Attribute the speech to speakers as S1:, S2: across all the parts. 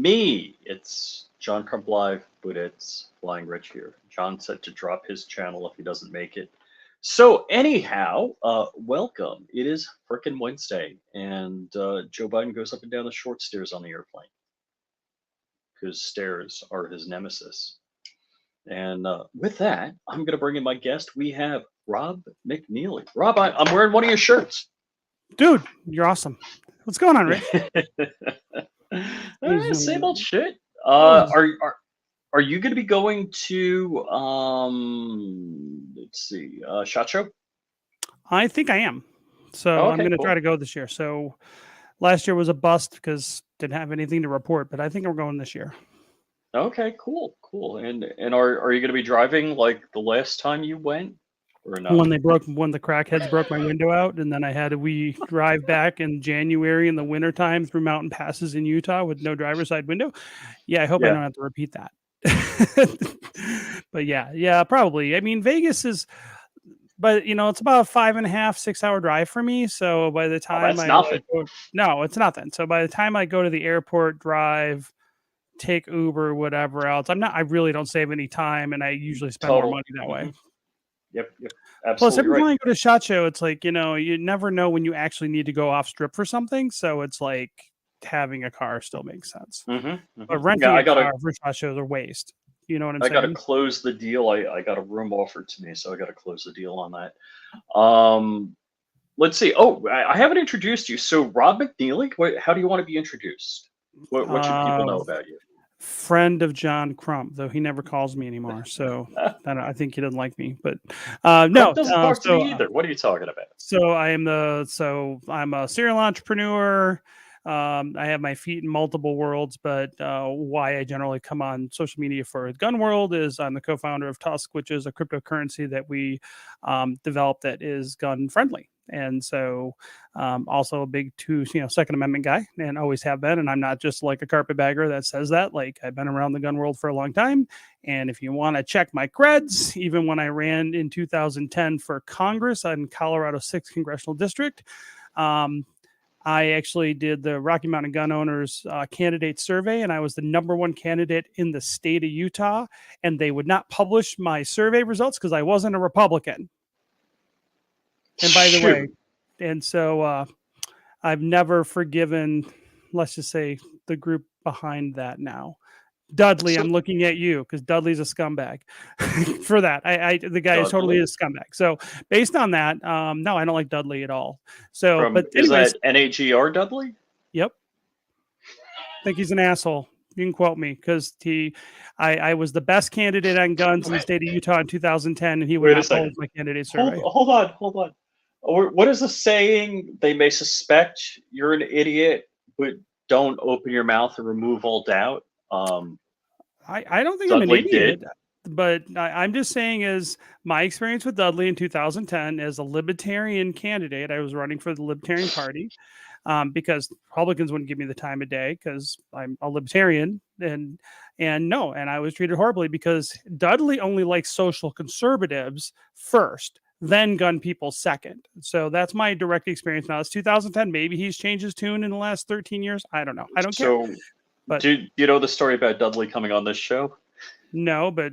S1: me. It's John Crump Live, but it's Flying Rich here. John said to drop his channel if he doesn't make it. So anyhow, welcome. It is frickin' Wednesday, and Joe Biden goes up and down the short stairs on the airplane because stairs are his nemesis. And with that, I'm going to bring in my guest. We have Rob McNealy. Rob, I'm wearing one of your shirts.
S2: Dude, you're awesome. What's going on, Rick?
S1: Same old shit. Are you going to be going to let's see, SHOT Show?
S2: I think I am. So I'm going to try to go this year. So last year was a bust because didn't have anything to report, but I think I'm going this year.
S1: Okay, cool. And are you going to be driving like the last time you went? Or no?
S2: When the crackheads broke my window out, and then I had to drive back in January in the wintertime through mountain passes in Utah with no driver's side window. Yeah, I hope I don't have to repeat that. But yeah, probably. I mean, Vegas is, but it's about a 5.5, 6 hour drive for me. So by the time no, it's nothing. So by the time I go to the airport, drive, take Uber, whatever else, I really don't save any time, and I usually spend more money that way.
S1: Yep. Absolutely.
S2: Plus, every time I go to SHOT Show, it's like, you never know when you actually need to go off strip for something. So it's like having a car still makes sense. But renting a car for SHOT Shows are waste. You know what I'm saying?
S1: I got to close the deal. I got a room offered to me, so I got to close the deal on that. Let's see. Oh, I haven't introduced you. So Rob McNealy, how do you want to be introduced? What should people know about you?
S2: Friend of John Crump, though he never calls me anymore. So I think he doesn't like me. But
S1: no, doesn't talk to me either. What are you talking about?
S2: So I'm a serial entrepreneur. I have my feet in multiple worlds, but why I generally come on social media for Gun World is I'm the co-founder of Tusk, which is a cryptocurrency that we developed that is gun friendly. And so also a big Second Amendment guy, and always have been. And I'm not just like a carpetbagger that says that. Like, I've been around the gun world for a long time. And if you want to check my creds, even when I ran in 2010 for Congress in Colorado 6th Congressional District, I actually did the Rocky Mountain Gun Owners candidate survey, and I was the #1 candidate in the state of Utah. And they would not publish my survey results because I wasn't a Republican. And by the way, and so I've never forgiven, let's just say, the group behind that now. Dudley, I'm looking at you because Dudley's a scumbag for that. The guy is totally a scumbag. So based on that, no, I don't like Dudley at all. So,
S1: is that NAGR Dudley?
S2: Yep. I think he's an asshole. You can quote me because I was the best candidate on guns in the state of Utah in 2010, and he would not publish my candidate survey.
S1: Hold on. What is the saying? They may suspect you're an idiot, but don't open your mouth and remove all doubt.
S2: I don't think Dudley I'm an idiot, but I'm just saying is my experience with Dudley in 2010 as a libertarian candidate. I was running for the Libertarian Party because Republicans wouldn't give me the time of day because I'm a libertarian, and I was treated horribly because Dudley only likes social conservatives first, then gun people second. So that's my direct experience. Now it's 2010. Maybe he's changed his tune in the last 13 years. I don't know. I don't care. But
S1: do you know the story about Dudley coming on this show?
S2: No, but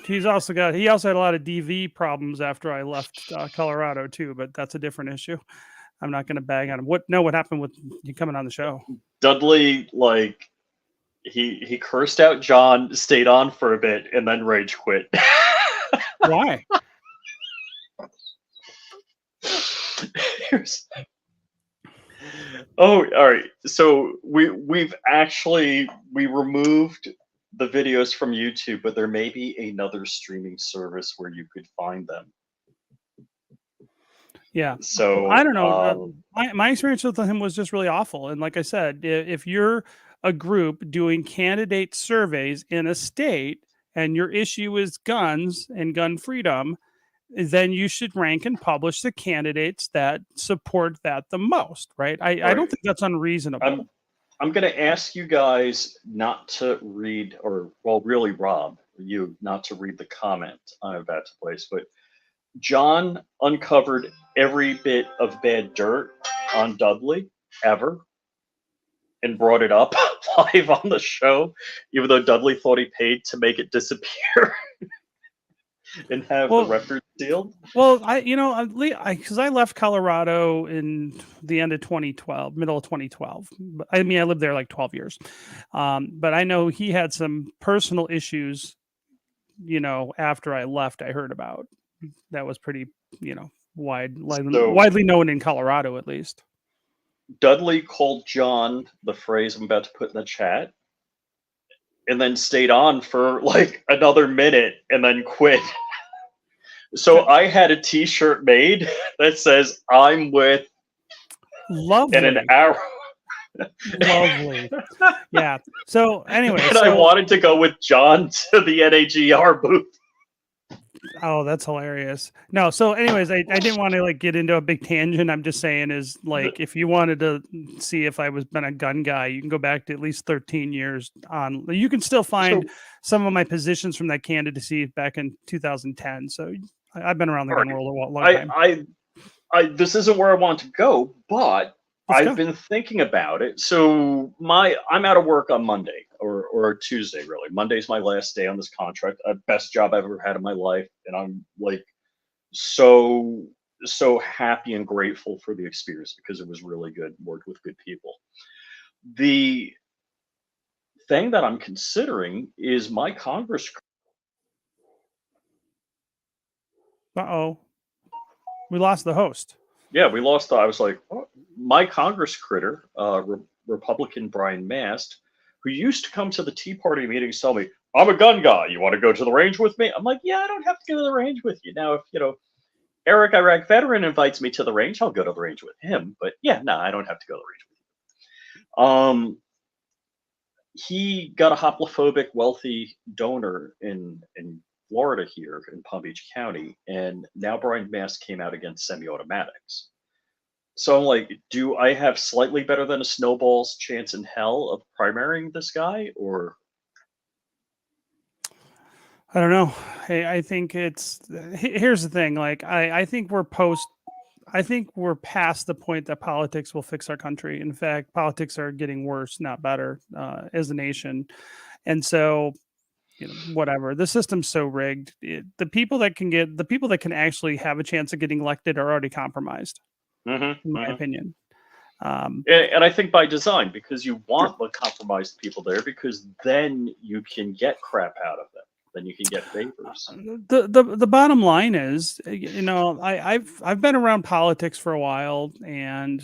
S2: he also had a lot of DV problems after I left Colorado too, but that's a different issue. I'm not going to bag on him. What happened with you coming on the show?
S1: Dudley, like, he cursed out John, stayed on for a bit, and then rage quit.
S2: Why?
S1: Oh, all right. So we removed the videos from YouTube, but there may be another streaming service where you could find them.
S2: Yeah.
S1: So
S2: I don't know. My experience with him was just really awful. And like I said, if you're a group doing candidate surveys in a state and your issue is guns and gun freedom, then you should rank and publish the candidates that support that the most, right? I don't think that's unreasonable.
S1: I'm going to ask you guys not to read, really, Rob, you not to read the comment I'm about to place, but John uncovered every bit of bad dirt on Dudley ever. and brought it up live on the show, even though Dudley thought he paid to make it disappear and have the
S2: Well,
S1: record sealed.
S2: well, because I left Colorado in the end of 2012, middle of 2012. I mean, I lived there like 12 years. But I know he had some personal issues, after I left, I heard about. That was pretty,
S1: So
S2: widely known in Colorado, at least.
S1: Dudley called John the phrase I'm about to put in the chat, and then stayed on for like another minute and then quit. So I had a T-shirt made that says "I'm with"
S2: Lovely.
S1: and an arrow.
S2: Lovely. Yeah. So anyway,
S1: and I wanted to go with John to the NAGR booth.
S2: Oh, that's hilarious. No, so anyways, I didn't want to like get into a big tangent. I'm just saying is like if you wanted to see if I was been a gun guy, you can go back to at least 13 years on. You can still find some of my positions from that candidacy back in 2010. So I've been around the gun world a long time.
S1: This isn't where I want to go, but I've been thinking about it. So I'm out of work on Monday or Tuesday, really. Monday's my last day on this contract. Best job I've ever had in my life, and I'm like so happy and grateful for the experience because it was really good. Worked with good people. The thing that I'm considering is my Congress.
S2: Uh-oh. We lost the host.
S1: Yeah, we lost. I was like, oh, my Congress critter, Republican Brian Mast, who used to come to the Tea Party meetings, tell me, "I'm a gun guy. You want to go to the range with me?" I'm like, "Yeah, I don't have to go to the range with you." Now, if Eric Iraq veteran invites me to the range, I'll go to the range with him. But yeah, no, I don't have to go to the range with you. He got a hoplophobic wealthy donor in Florida here in Palm Beach County, and now Brian Mast came out against semi-automatics. So I'm like, do I have slightly better than a snowball's chance in hell of primarying this guy, or?
S2: I don't know. I think here's the thing. Like, I think we're past the point that politics will fix our country. In fact, politics are getting worse, not better, as a nation. And so, whatever, the system's so rigged. The people that can actually have a chance of getting elected are already compromised. In my opinion.
S1: And I think by design, because you want the compromised people there, because then you can get crap out of them. Then you can get favors.
S2: The bottom line is, I've been around politics for a while, and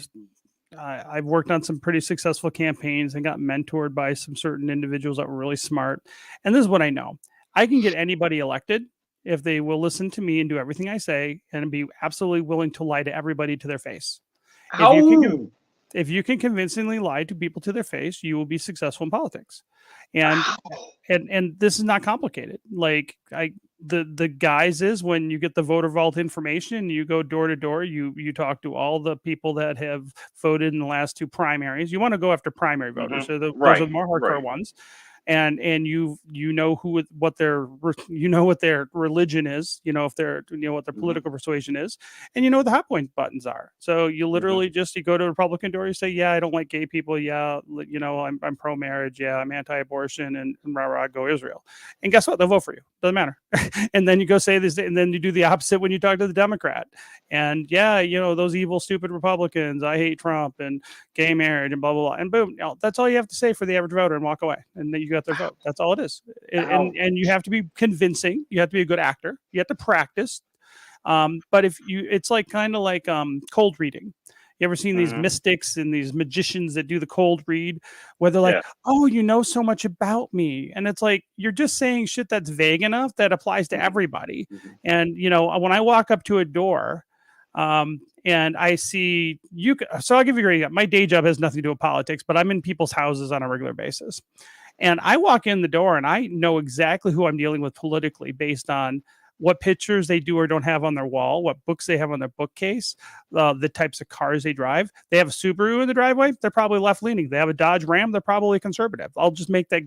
S2: I've worked on some pretty successful campaigns and got mentored by some certain individuals that were really smart. And this is what I know: I can get anybody elected if they will listen to me and do everything I say and be absolutely willing to lie to everybody to their face. If you can convincingly lie to people to their face, you will be successful in politics. And this is not complicated. Like the guise is when you get the voter vault information, you go door to door, you talk to all the people that have voted in the last two primaries. You want to go after primary voters. So those are the more hardcore ones. And you know what their religion is, if they're what their political persuasion is, and what the hot point buttons are. So you literally you go to a Republican door, you say, yeah, I don't like gay people, yeah, I'm pro marriage, yeah, I'm anti-abortion, and rah rah, go Israel. And guess what? They'll vote for you. Doesn't matter. And then you go say this, and then you do the opposite when you talk to the Democrat. And yeah, those evil, stupid Republicans, I hate Trump and gay marriage and blah blah blah. And boom, that's all you have to say for the average voter, and walk away. And then you got their vote. That's all it is. And you have to be convincing. You have to be a good actor. You have to practice. But it's like kind of like cold reading. You ever seen these mystics and these magicians that do the cold read, where they're like, "Oh, you know so much about me," and it's like you're just saying shit that's vague enough that applies to everybody. And when I walk up to a door, and I see you. So I'll give you a great. My day job has nothing to do with politics, but I'm in people's houses on a regular basis. And I walk in the door and I know exactly who I'm dealing with politically based on what pictures they do or don't have on their wall, what books they have on their bookcase, the types of cars they drive. They have a Subaru in the driveway, they're probably left-leaning. They have a Dodge Ram, they're probably conservative. I'll just make that,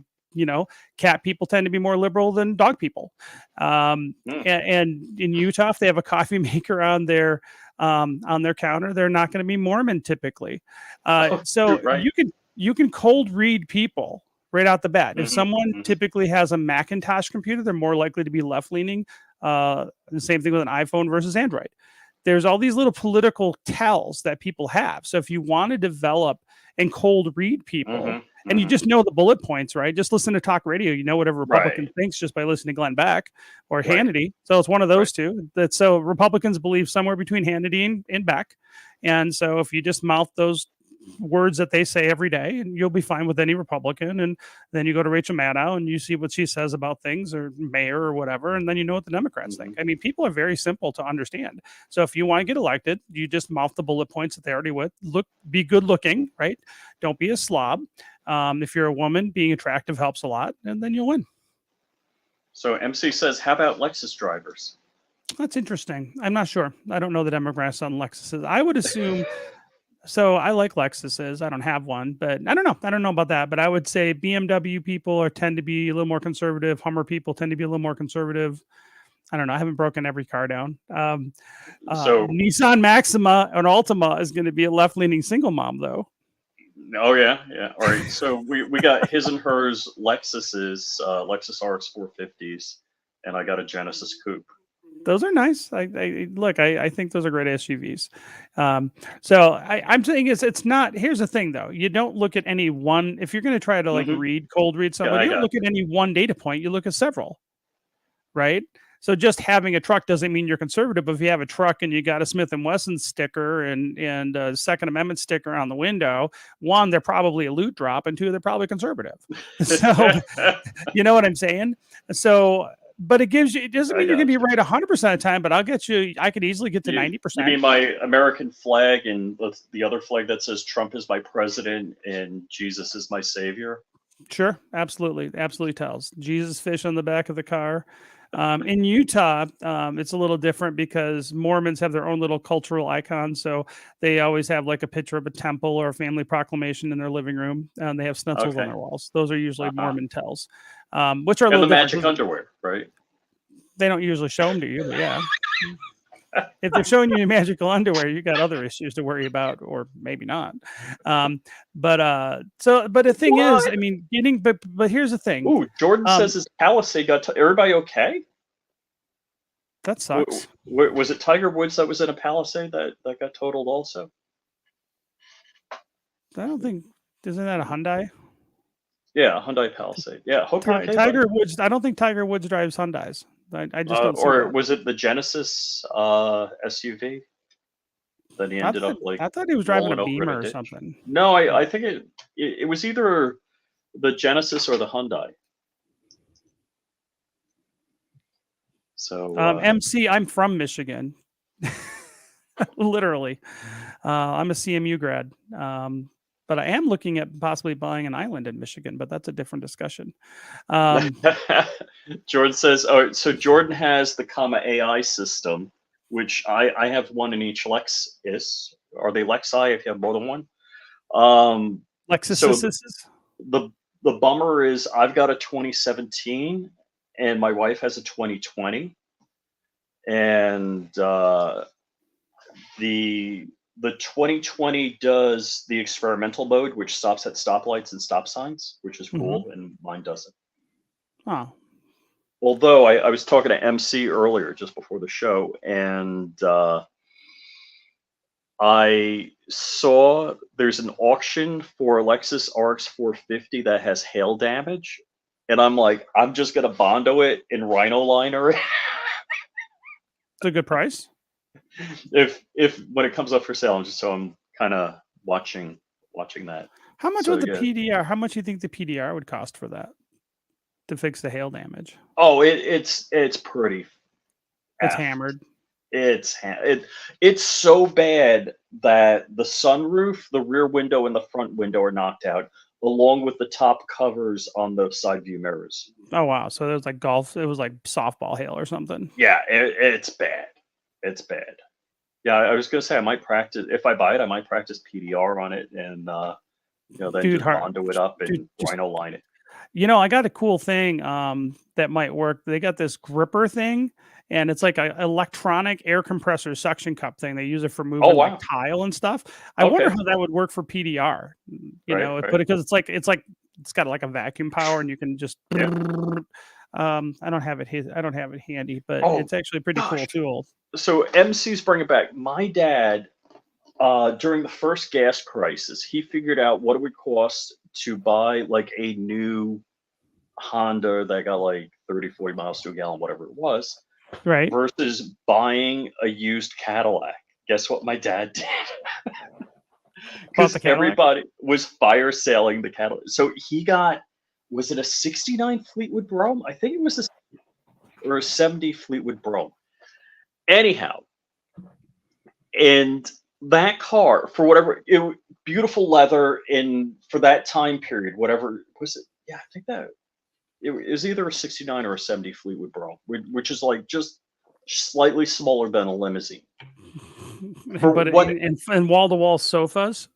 S2: cat people tend to be more liberal than dog people. And in Utah, if they have a coffee maker on their counter, they're not going to be Mormon typically. So right. you can cold read people right out the bat. If
S1: Mm-hmm,
S2: someone
S1: mm-hmm.
S2: typically has a Macintosh computer, they're more likely to be left leaning. The same thing with an iPhone versus Android. There's all these little political tells that people have. So if you want to develop and cold read people,
S1: Mm-hmm,
S2: and you
S1: mm-hmm.
S2: just know the bullet points, right? Just listen to talk radio. You know what a Republican
S1: Right,
S2: thinks just by listening to Glenn Beck or
S1: right,
S2: Hannity. So it's one of
S1: right.
S2: those two. That so Republicans believe somewhere between Hannity and Beck. And so if you just mouth those words that they say every day, and you'll be fine with any Republican. And then you go to Rachel Maddow and you see what she says about things, or mayor or whatever, and then you know what the Democrats
S1: Mm-hmm.
S2: think. I mean, people are very simple to understand. So if you want to get elected, you just mouth the bullet points that they already with. Be good looking, right? Don't be a slob. If you're a woman, being attractive helps a lot, and then you'll win.
S1: So MC says, how about Lexus drivers?
S2: That's interesting. I'm not sure. I don't know the demographics on Lexuses. I would assume. So I like Lexuses. I don't have one, but I don't know. I don't know about that. But I would say BMW people tend to be a little more conservative. Hummer people tend to be a little more conservative. I don't know. I haven't broken every car down.
S1: So,
S2: Nissan Maxima and Altima is going to be a left-leaning single mom, though.
S1: oh yeah, yeah. All right. So we got his and hers Lexuses, Lexus RX 450s, and I got a Genesis Coupe.
S2: Those are nice. I think those are great SUVs. So I'm saying it's not. Here's the thing, though. You don't look at any one. If you're going to try to cold read
S1: Yeah,
S2: somebody,
S1: I
S2: you don't
S1: got
S2: look at any one data point. You look at several, right? So just having a truck doesn't mean you're conservative. But if you have a truck and you got a Smith and Wesson sticker and a Second Amendment sticker on the window, one, they're probably a loot drop, and two, they're probably conservative. So you know what I'm saying? So, but it doesn't
S1: I
S2: mean you're going
S1: got
S2: to be
S1: you.
S2: right 100% of the time, but I could easily get to
S1: You
S2: 90%.
S1: mean my American flag and the other flag that says Trump is my president and Jesus is my savior?
S2: Sure. Absolutely. Absolutely tells. Jesus fish on the back of the car. In Utah, it's a little different because Mormons have their own little cultural icons. So they always have like a picture of a temple or a family proclamation in their living room, and they have stencils on
S1: Okay.
S2: their walls. Those are usually
S1: Uh-huh.
S2: Mormon tells, which are a
S1: And
S2: little
S1: the
S2: different.
S1: magic underwear, right?
S2: They don't usually show them to you, but yeah. If they're showing you magical underwear, you got other issues to worry about, or maybe not. But the thing is, I
S1: What?
S2: mean, but here's the thing.
S1: Ooh, Jordan says his Palisade got. Everybody okay?
S2: That sucks.
S1: Was it Tiger Woods that was in a Palisade that got totaled also?
S2: I don't think, isn't that a Hyundai?
S1: Yeah, Hyundai Palisade. Yeah, hope you're okay, buddy.
S2: Tiger Woods. I don't think Tiger Woods drives Hyundais. I just don't see
S1: Or
S2: that.
S1: was it the Genesis SUV that he ended up
S2: I thought he was driving a
S1: rolling over in
S2: Beamer
S1: a
S2: or
S1: ditch?
S2: something.
S1: No, I think it was either the Genesis or the Hyundai. So
S2: MC, I'm from Michigan. Literally. I'm a CMU grad. But I am looking at possibly buying an island in Michigan, but that's a different discussion.
S1: Jordan says, oh, so Jordan has the comma AI system, which I have one in each Lexus. Are they Lexi if you have more than one?
S2: Lexus.
S1: So the bummer is I've got a 2017 and my wife has a 2020. And the 2020 does the experimental mode, which stops at stoplights and stop signs, which is cool, and mine doesn't.
S2: Oh.
S1: Although I was talking to MC earlier, just before the show, and I saw there's an auction for a Lexus RX 450 that has hail damage, and I'm like, I'm just gonna Bondo it in Rhino liner.
S2: It's a good price.
S1: if when it comes up for sale, I'm kind of watching that.
S2: How much would the PDR? How much do you think the PDR would cost for that to fix the hail damage?
S1: Oh, it's pretty.
S2: It's hammered.
S1: It's so bad that the sunroof, the rear window, and the front window are knocked out, along with the top covers on the side view mirrors.
S2: Oh wow! So it was like golf. It was like softball hail or something.
S1: Yeah, it's bad. It's bad. Yeah, I was gonna say I might practice if I buy it. I might practice PDR on it and then just Bondo it up and Rhino line it.
S2: I got a cool thing that might work. They got this gripper thing, and it's like a electronic air compressor suction cup thing. They use it for
S1: Oh
S2: moving like
S1: wow.
S2: tile and stuff. I wonder
S1: Okay.
S2: how that would work for PDR.
S1: Right.
S2: But
S1: Right.
S2: because it's got like a vacuum power, and you can just.
S1: Yeah.
S2: I don't have it. I don't have it handy, but
S1: Oh
S2: it's actually a pretty
S1: gosh.
S2: cool tool.
S1: So MC's bring it back. My dad, during the first gas crisis, he figured out what it would cost to buy like a new Honda that got like 30, 40 miles to a gallon, whatever it was,
S2: Right?
S1: versus buying a used Cadillac. Guess what my dad did?
S2: About
S1: Because
S2: the Cadillac.
S1: everybody was fire selling the Cadillac. So he got, was it a 69 Fleetwood Brougham? I think it was or a 70 Fleetwood Brougham. Anyhow, and that car, for whatever, beautiful leather in for that time period, whatever was it? Yeah, I think that it was either a 69 or a 70 Fleetwood Brougham, which is like just slightly smaller than a limousine. For
S2: But
S1: what?
S2: in wall to wall sofas,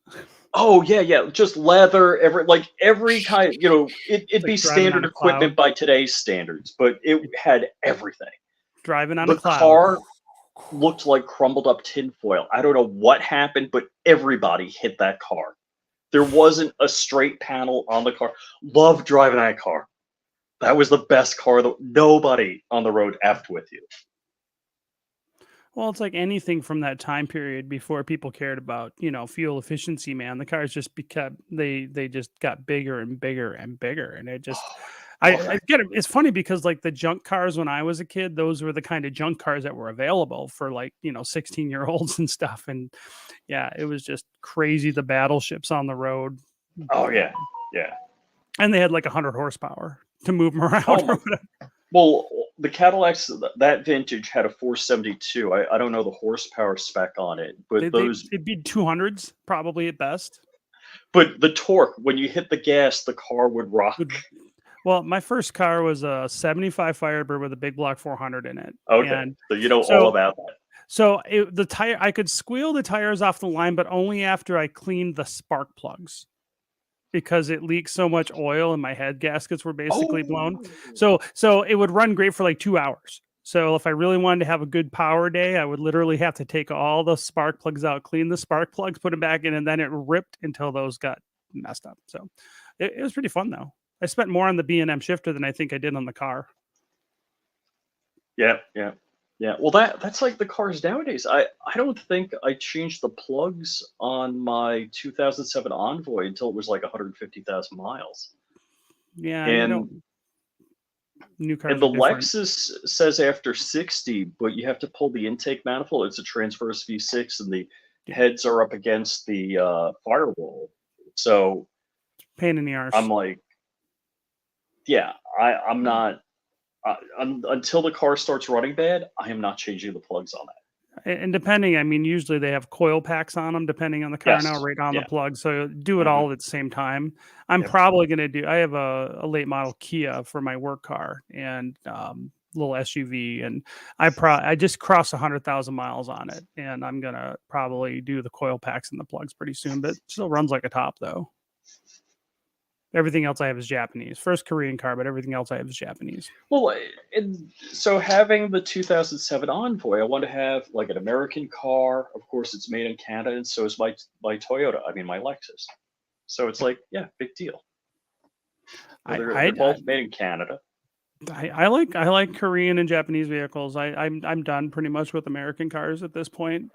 S1: Oh yeah, yeah, just leather, every kind.
S2: it's
S1: It'd
S2: like
S1: be
S2: driving on
S1: standard
S2: a cloud.
S1: equipment by today's standards, but it had everything.
S2: Driving on a
S1: The
S2: cloud.
S1: car looked like crumbled up tinfoil. I don't know what happened, but everybody hit that car. There wasn't a straight panel on the car. Love driving that car. That was the best car. Nobody on the road effed with you.
S2: Well, it's like anything from that time period before people cared about, fuel efficiency, man. The cars just became they just got bigger and bigger and bigger. And it just
S1: Well,
S2: I get it. It's funny because like the junk cars when I was a kid, those were the kind of junk cars that were available for like, 16-year-olds and stuff. And yeah, it was just crazy the battleships on the road.
S1: oh
S2: Uh,
S1: yeah, yeah.
S2: and they had like 100 horsepower to move them around
S1: Oh
S2: or
S1: my.
S2: whatever.
S1: Well, the Cadillacs that vintage had a 472. I don't know the horsepower spec on it, but
S2: They'd be 200s probably at best.
S1: the torque when you hit the gas, the car would rock.
S2: Well, my first car was a 75 Firebird with a big block 400 in it.
S1: Okay,
S2: And
S1: so you know all
S2: so
S1: about that.
S2: the tire I could squeal the tires off the line, but only after I cleaned the spark plugs because it leaked so much oil and my head gaskets were basically blown.
S1: Oh,
S2: So it would run great for like 2 hours. So if I really wanted to have a good power day, I would literally have to take all the spark plugs out, clean the spark plugs, put them back in, and then it ripped until those got messed up. So it was pretty fun though. I spent more on the B&M shifter than I think I did on the car.
S1: yeah, yeah, yeah. Well, that's like the cars nowadays. I don't think I changed the plugs on my 2007 Envoy until it was like 150,000 miles.
S2: Yeah,
S1: And
S2: new
S1: and
S2: cars
S1: the
S2: are different.
S1: Lexus says after 60, but you have to pull the intake manifold. It's a transverse V6, and the
S2: Yeah,
S1: heads are up against the firewall. So
S2: pain in the
S1: I'm
S2: arse.
S1: like, yeah, I'm not. Until the car starts running bad, I am not changing the plugs on that.
S2: And depending, I mean, usually they have coil packs on them, depending on the car now,
S1: Yes.
S2: right on the
S1: Yeah.
S2: plug. So do it
S1: Hmm.
S2: all at the same time. I'm
S1: Yep.
S2: probably going to I have a late model Kia for my work car and little SUV. And I just crossed 100,000 miles on it. And I'm going to probably do the coil packs and the plugs pretty soon, but it still runs like a top though. Everything else I have is Japanese. First Korean car, but everything else I have is Japanese.
S1: Well, and so having the 2007 Envoy, I want to have like an American car. Of course, it's made in Canada, and so is my Toyota. I mean, my Lexus. So it's like, yeah, big deal.
S2: I,
S1: They're both made in Canada.
S2: I like Korean and Japanese vehicles. I'm done pretty much with American cars at this point.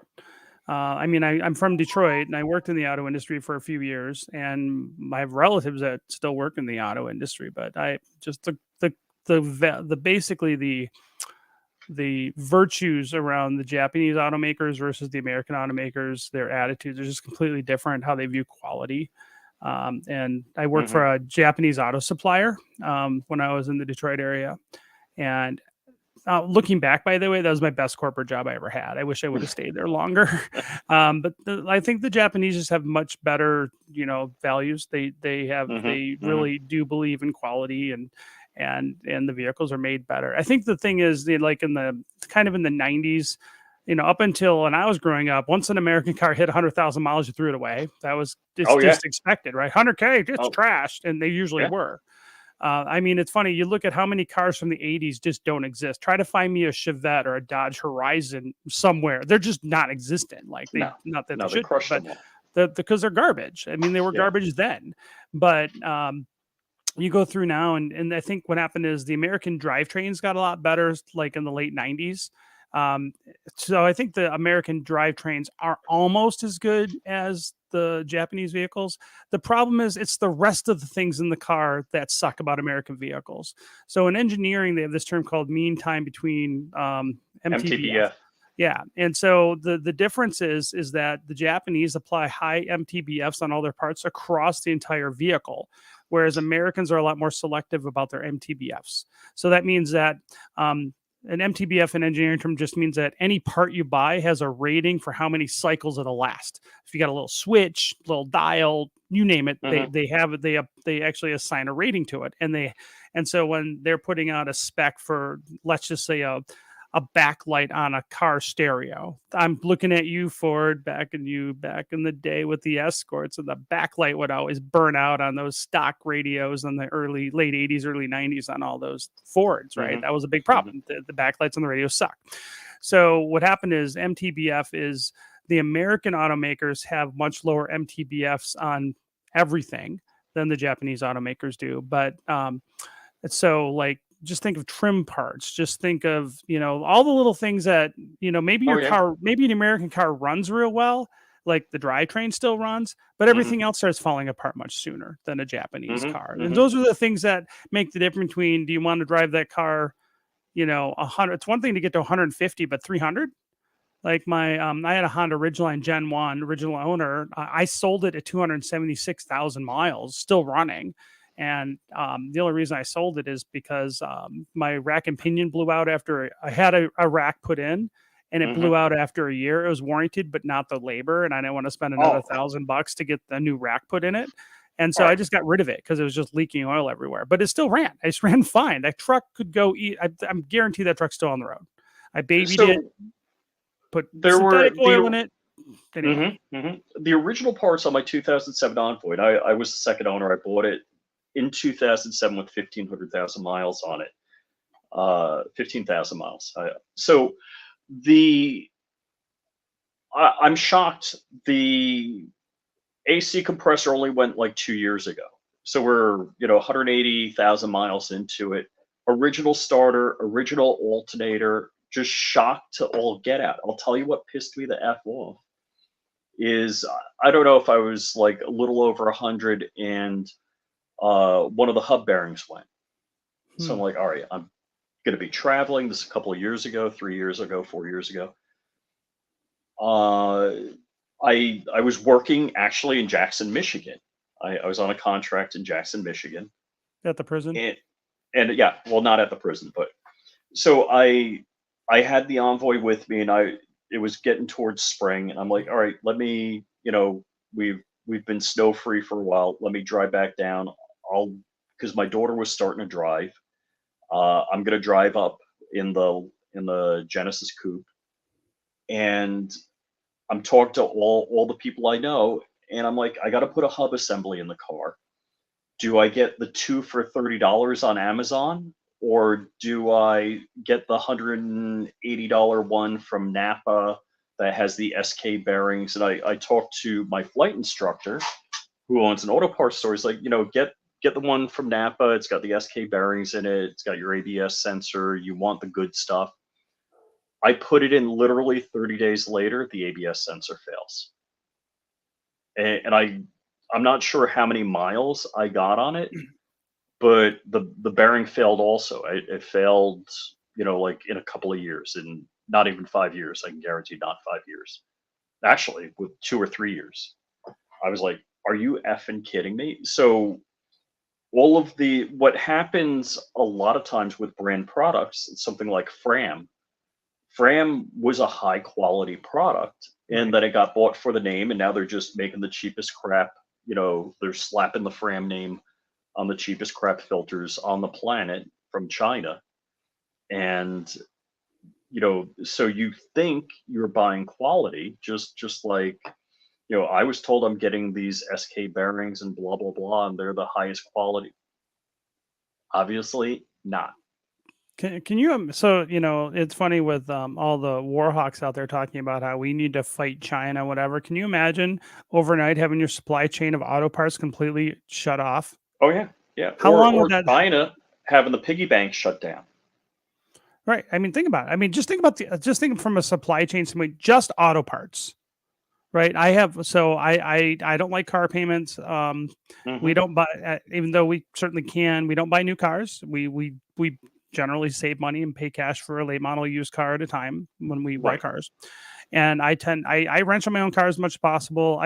S2: I mean, I'm from Detroit and I worked in the auto industry for a few years, and I have relatives that still work in the auto industry. But I just the basically the virtues around the Japanese automakers versus the American automakers, their attitudes are just completely different. How they view quality. And I worked
S1: Hmm.
S2: for a Japanese auto supplier when I was in the Detroit area, and looking back, by the way, that was my best corporate job I ever had. I wish I would have stayed there longer. But I think the Japanese just have much better, values.
S1: Hmm.
S2: They
S1: Hmm.
S2: really do believe in quality and the vehicles are made better. I think the thing is like in the kind of in the 90s, up until when I was growing up, once an American car hit 100,000 miles, you threw it away. It's
S1: Oh yeah.
S2: just expected, right? 100K, it's
S1: Oh
S2: trashed, and they usually
S1: yeah.
S2: were. I mean, it's funny. You look at how many cars from the '80s just don't exist. Try to find me a Chevette or a Dodge Horizon somewhere. They're just not existent. Like they,
S1: No,
S2: not that they
S1: no, they
S2: should be,
S1: crushed
S2: but
S1: them all.
S2: because they're garbage. I mean, they were
S1: Yeah.
S2: garbage then. But you go through now, and I think what happened is the American drivetrains got a lot better, like in the late '90s. Um, so I think the American drivetrains are almost as good as the Japanese vehicles. The problem is it's the rest of the things in the car that suck about American vehicles. So in engineering, they have this term called mean time between MTBF.
S1: MTBF.
S2: Yeah, and so the difference is that the Japanese apply high MTBFs on all their parts across the entire vehicle, whereas Americans are a lot more selective about their MTBFs. So that means that an MTBF in engineering term just means that any part you buy has a rating for how many cycles it'll last. If you got a little switch, little dial, you name it,
S1: Hmm.
S2: they have it. They actually assign a rating to it, and so when they're putting out a spec for, let's just say, a backlight on a car stereo. I'm looking at you, Ford, back in the day with the Escorts, and the backlight would always burn out on those stock radios in the late '80s, early '90s on all those Fords, right?
S1: Hmm.
S2: That was a big
S1: Hmm.
S2: problem. The backlights on the radio suck. So what happened is MTBF is the American automakers have much lower MTBFs on everything than the Japanese automakers do. But so like just think of trim parts, just think of, all the little things that, maybe
S1: Oh
S2: your
S1: yeah.
S2: car, maybe an American car runs real well, like the drivetrain still runs, but
S1: Hmm.
S2: everything else starts falling apart much sooner than a Japanese
S1: Hmm.
S2: car. And
S1: Hmm.
S2: those are the things that make the difference between, do you want to drive that car, 100? It's one thing to get to 150, but 300. Like I had a Honda Ridgeline Gen 1, original owner. I sold it at 276,000 miles, still running. And the only reason I sold it is because my rack and pinion blew out after I had a rack put in, and it
S1: Hmm.
S2: blew out after a year. It was warranted, but not the labor. And I didn't want to spend another
S1: Oh,
S2: $1,000 to get the new rack put in it. And
S1: all
S2: so I
S1: right.
S2: just got rid of it because it was just leaking oil everywhere. But it still ran. I just ran fine. That truck could go eat. I'm guaranteed that truck's still on the road. I babied it,
S1: So
S2: put
S1: there were
S2: synthetic oil in it. Anyway,
S1: the original parts on my 2007 Envoy. And I was the second owner. I bought it in 2007 with 1,500,000 miles on it. 15,000 miles. So the I'm shocked. The AC compressor only went like 2 years ago. So we're 180,000 miles into it. Original starter, original alternator, just shocked to all get out. I'll tell you what pissed me the f off is I don't know if I was like a little over 100 and one of the hub bearings went. So I'm
S2: hmm.
S1: like, all right, I'm going to be traveling. This is a couple of years ago, 3 years ago, 4 years ago. Uh, I was working actually in Jackson, Michigan. I was on a contract in Jackson, Michigan,
S2: At the prison.
S1: and yeah, well, not at the prison, but so I had the Envoy with me, and it was getting towards spring, and I'm like, all right, let me, we've been snow free for a while. Let me drive back down. I'll because my daughter was starting to drive. I'm gonna drive up in the Genesis coupe, and I'm talking to all the people I know, and I'm like, I got to put a hub assembly in the car. Do I get the two for $30 on Amazon, or do I get the $180 one from Napa that has the SK bearings? And I talked to my flight instructor, who owns an auto parts store. He's like, get the one from Napa. It's got the SK bearings in it. It's got your ABS sensor. You want the good stuff. I put it in literally 30 days later, the ABS sensor fails. And I'm not sure how many miles I got on it, but the bearing failed also. It failed, like in a couple of years, and not even 5 years. I can guarantee not 5 years. Actually, with 2 or 3 years. I was like, are you effing kidding me? So all of what happens a lot of times with brand products, something like Fram was a high quality product, and
S2: Right.
S1: then it got bought for the name, and now they're just making the cheapest crap. They're slapping the Fram name on the cheapest crap filters on the planet from China. And so you think you're buying quality, just like I was told I'm getting these SK bearings and blah blah blah, and they're the highest quality. Obviously not.
S2: Can you so it's funny with all the war hawks out there talking about how we need to fight China, whatever. Can you imagine overnight having your supply chain of auto parts completely shut off?
S1: Oh yeah, yeah.
S2: How long would
S1: Or
S2: that?
S1: China having the piggy bank shut down.
S2: Right. I mean, think about it. I mean, just think from a supply chain standpoint, just auto parts. Right. I don't like car payments. We
S1: Hmm.
S2: don't buy, even though we certainly can. We don't buy new cars. We generally save money and pay cash for a late model used car at a time when we buy
S1: Right.
S2: cars. And I wrench on my own car as much as possible.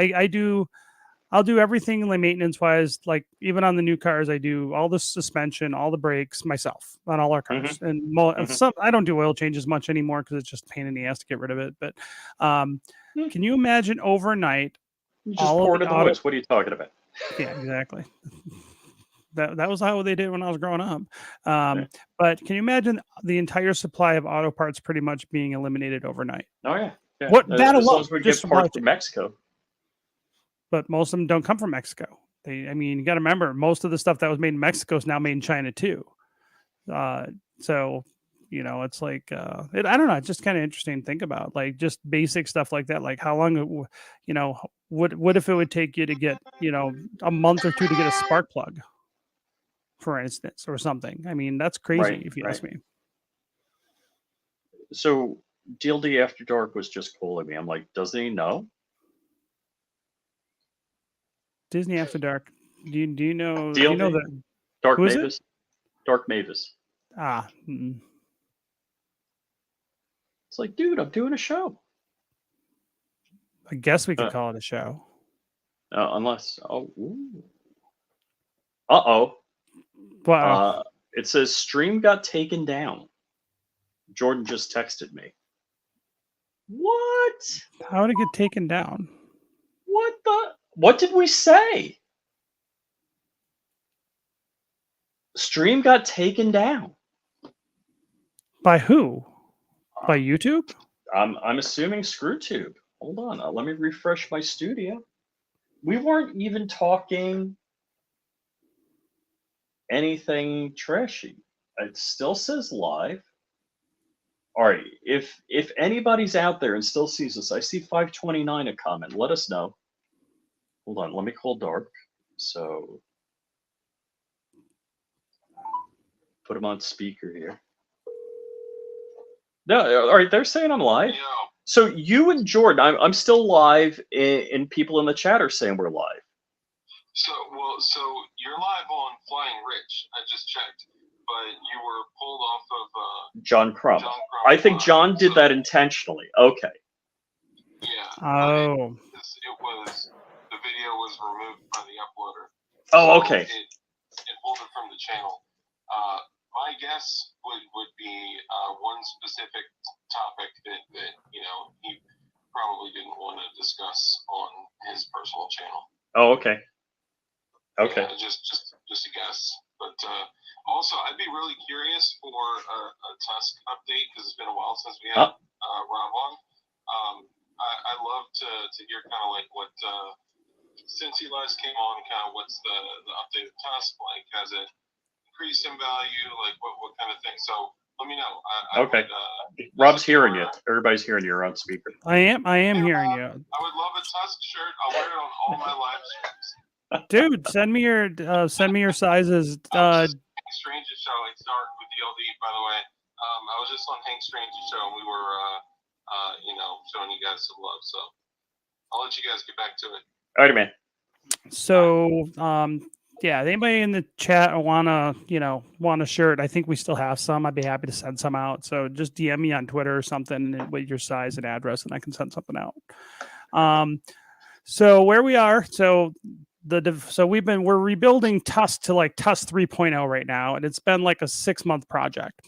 S2: I'll do everything like maintenance wise, like even on the new cars, I do all the suspension, all the brakes myself on all our
S1: Hmm.
S2: cars. And
S1: Hmm.
S2: some I don't do oil changes much anymore because it's just a pain in the ass to get rid of it. But um, can you imagine overnight
S1: You just
S2: all of
S1: pour it
S2: the
S1: in the
S2: auto?
S1: woods. What are you talking about?
S2: Yeah, exactly. That was how they did when I was growing up.
S1: Yeah.
S2: But can you imagine the entire supply of auto parts pretty much being eliminated overnight?
S1: Oh yeah, yeah.
S2: What that
S1: As long
S2: alone,
S1: as we
S2: just
S1: get
S2: supply
S1: parts
S2: chain.
S1: from Mexico.
S2: But most of them don't come from Mexico. I mean, you got to remember, most of the stuff that was made in Mexico is now made in China too. Uh, so, it's like, I don't know, it's just kind of interesting to think about, like just basic stuff like that. Like how long, what if it would take you to get, a month or two to get a spark plug, for instance, or something? I mean, that's crazy
S1: Right,
S2: if you
S1: right.
S2: ask me.
S1: So DLD After Dark was just calling me. I'm like, doesn't he know?
S2: Disney After Dark. Do you know
S1: DLD,
S2: that?
S1: Dark
S2: Who is it?
S1: Mavis, Dark Mavis.
S2: Ah,
S1: It's like, dude, I'm doing a show.
S2: I guess we could
S1: Uh,
S2: call it a show.
S1: unless, uh-oh.
S2: Wow.
S1: It says stream got taken down. Jordan just texted me. What?
S2: How would it get taken down?
S1: What did we say? Stream got taken down.
S2: By who? By
S1: Uh,
S2: YouTube?
S1: I'm assuming ScrewTube. Hold on, let me refresh my studio. We weren't even talking anything trashy. It still says live. All right, if anybody's out there and still sees us, I see 529 a comment. Let us know. Hold on, let me call Dark. So put him on speaker here. No, all right, they're saying I'm live.
S3: Yeah.
S1: So you and Jordan, I'm still live, and people in the chat are saying we're live.
S3: So you're live on Flying Rich. I just checked, but you were pulled off of
S1: John Crumb.
S3: John Crumb
S1: I think
S3: Live,
S1: John did
S3: so-
S1: that intentionally. Okay.
S3: Yeah.
S2: Oh.
S3: It was the video was removed by the uploader.
S1: Oh,
S3: So
S1: okay.
S3: It pulled it from the channel. My guess would be one specific topic that he probably didn't want to discuss on his personal channel.
S1: Oh, okay. Okay.
S3: Yeah, just a guess. But also, I'd be really curious for a Tusk update because it's been a while since we had Rob on. I love to hear kind of like what since he last came on, kind of what's the update of Tusk like? Has it increased in value? Like what kind of thing? So let me know.
S1: Okay.
S3: Would,
S1: Rob's hearing you. Everybody's hearing you. You're on speaker.
S2: I am hearing you.
S3: I would love a Tusk shirt. I'll wear it on all my live streams.
S2: Dude, send me your sizes.
S3: Hank Strange's show. It's Dark with DLD, by the way. I was just on Hank Strange's show, and we were, showing you guys some love. So I'll let you guys get back to it.
S1: All right, man.
S2: So, yeah, anybody in the chat want a shirt? I think we still have some. I'd be happy to send some out. So just DM me on Twitter or something with your size and address, and I can send something out. So where we are, we're rebuilding Tusk to like Tusk 3.0 right now, and it's been like a 6-month project.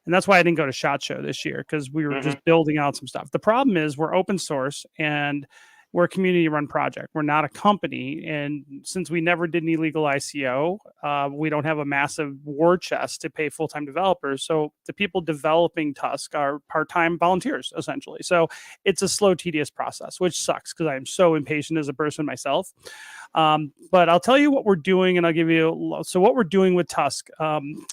S2: And that's why I didn't go to SHOT Show this year, because we were just building out some stuff. The problem is we're open source, and we're a community run project. We're not a company. And since we never did any legal ICO, we don't have a massive war chest to pay full-time developers. So the people developing Tusk are part-time volunteers, essentially. So it's a slow, tedious process, which sucks because I'm so impatient as a person myself. But I'll tell you what we're doing, and I'll give you, so what we're doing with Tusk.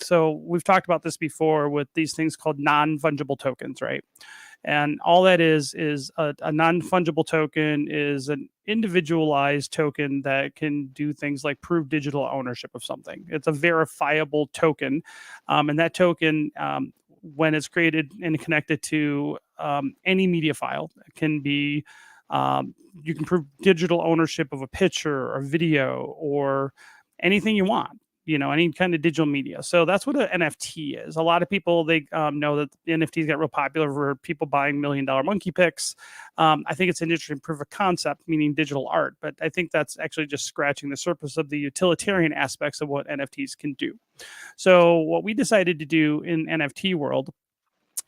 S2: So we've talked about this before with these things called non-fungible tokens, right? And all that is a non-fungible token is an individualized token that can do things like prove digital ownership of something. It's a verifiable token. And that token, when it's created and connected to any media file, can be, you can prove digital ownership of a picture or video or anything you want, any kind of digital media. So that's what an NFT is. A lot of people, they know that the NFTs got real popular for people buying $1 million monkey pics. I think it's an interesting proof of concept, meaning digital art, but I think that's actually just scratching the surface of the utilitarian aspects of what NFTs can do. So what we decided to do in NFT world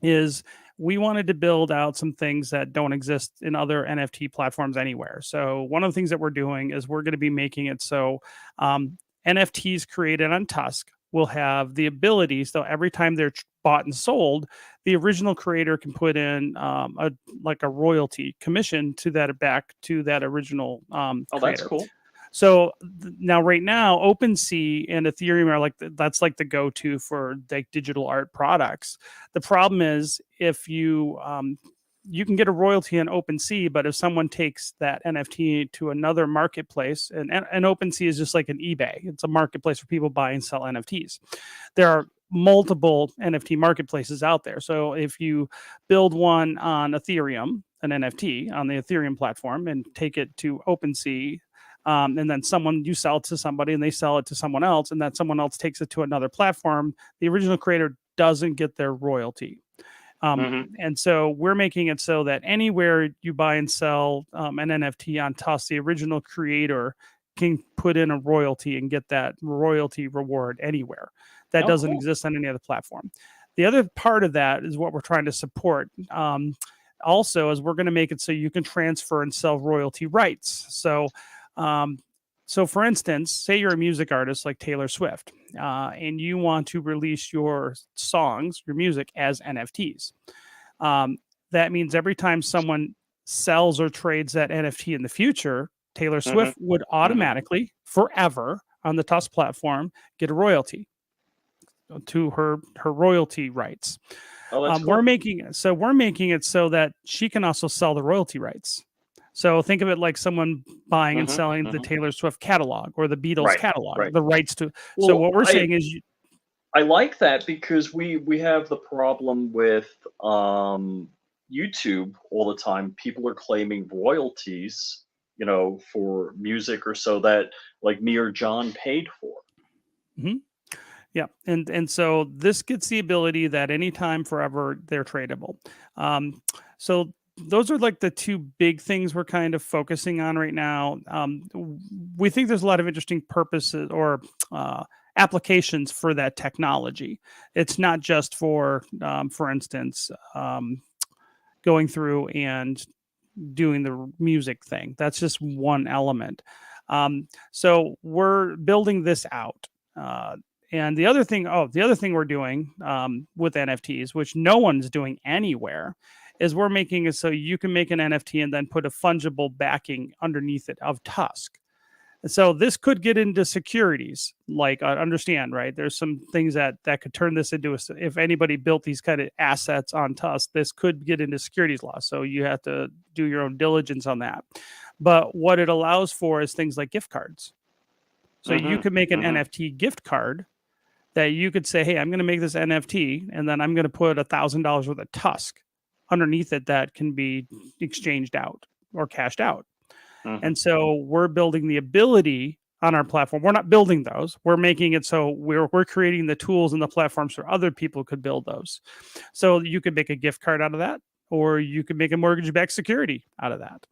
S2: is we wanted to build out some things that don't exist in other NFT platforms anywhere. So one of the things that we're doing is we're going to be making it so NFTs created on Tusk will have the ability, so every time they're bought and sold, the original creator can put in a royalty commission to that back to that original creator.
S1: That's cool.
S2: So now, right now, OpenSea and Ethereum are that's like the go-to for like digital art products. The problem is if you you can get a royalty on OpenSea, but if someone takes that NFT to another marketplace, and OpenSea is just like an eBay, it's a marketplace for people buy and sell NFTs. There are multiple NFT marketplaces out there. So if you build one on Ethereum, an NFT on the Ethereum platform, and take it to OpenSea, and then you sell it to somebody and they sell it to someone else, and that someone else takes it to another platform, the original creator doesn't get their royalty. And so we're making it so that anywhere you buy and sell an NFT on Tusk, the original creator can put in a royalty and get that royalty reward anywhere. That doesn't exist on any other platform. The other part of that is what we're trying to support. Also, is we're going to make it so you can transfer and sell royalty rights. So for instance, say you're a music artist like Taylor Swift, and you want to release your songs, your music as NFTs. That means every time someone sells or trades that NFT in the future, Taylor Swift would automatically, forever, on the Tusk platform, get a royalty to her royalty rights.
S1: That's cool.
S2: We're making it so that she can also sell the royalty rights. So think of it like someone buying and selling the Taylor Swift catalog or the Beatles catalog, the rights to. So what we're saying is,
S1: I like that because we have the problem with YouTube all the time. People are claiming royalties, for music or so that like me or John paid for.
S2: Yeah, and so this gets the ability that anytime, forever, they're tradable. So those are like the two big things we're kind of focusing on right now. We think there's a lot of interesting purposes or applications for that technology. It's not just for instance, going through and doing the music thing. That's just one element. So we're building this out. And the other thing we're doing with NFTs, which no one's doing anywhere, is we're making it so you can make an NFT and then put a fungible backing underneath it of Tusk. And so this could get into securities, like understand, right? There's some things that could turn this into if anybody built these kind of assets on Tusk, this could get into securities law. So you have to do your own diligence on that. But what it allows for is things like gift cards. So you could make an NFT gift card that you could say, hey, I'm going to make this NFT, and then I'm going to put $1,000 worth of Tusk underneath it that can be exchanged out or cashed out. And so we're building the ability on our platform. We're not building those. We're making it so we're creating the tools and the platforms so other people could build those. So you could make a gift card out of that, or you could make a mortgage-backed security out of that.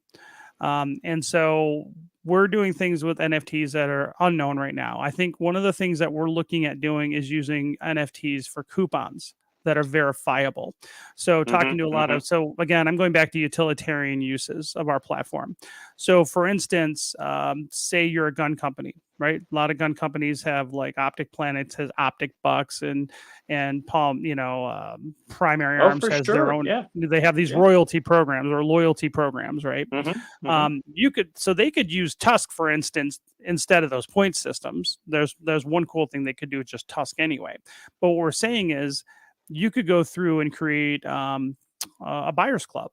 S2: And so we're doing things with NFTs that are unknown right now. I think one of the things that we're looking at doing is using NFTs for coupons. that are verifiable. So talking to a lot of, so again, I'm going back to utilitarian uses of our platform. So for instance, say you're a gun company, right? A lot of gun companies have like Optic Planets has Optic Bucks and Palm, Primary Arms has their own.
S1: Yeah.
S2: They have these royalty programs or loyalty programs, right? They could use Tusk, for instance, instead of those point systems. There's one cool thing they could do with just Tusk anyway. But what we're saying is you could go through and create a buyer's club.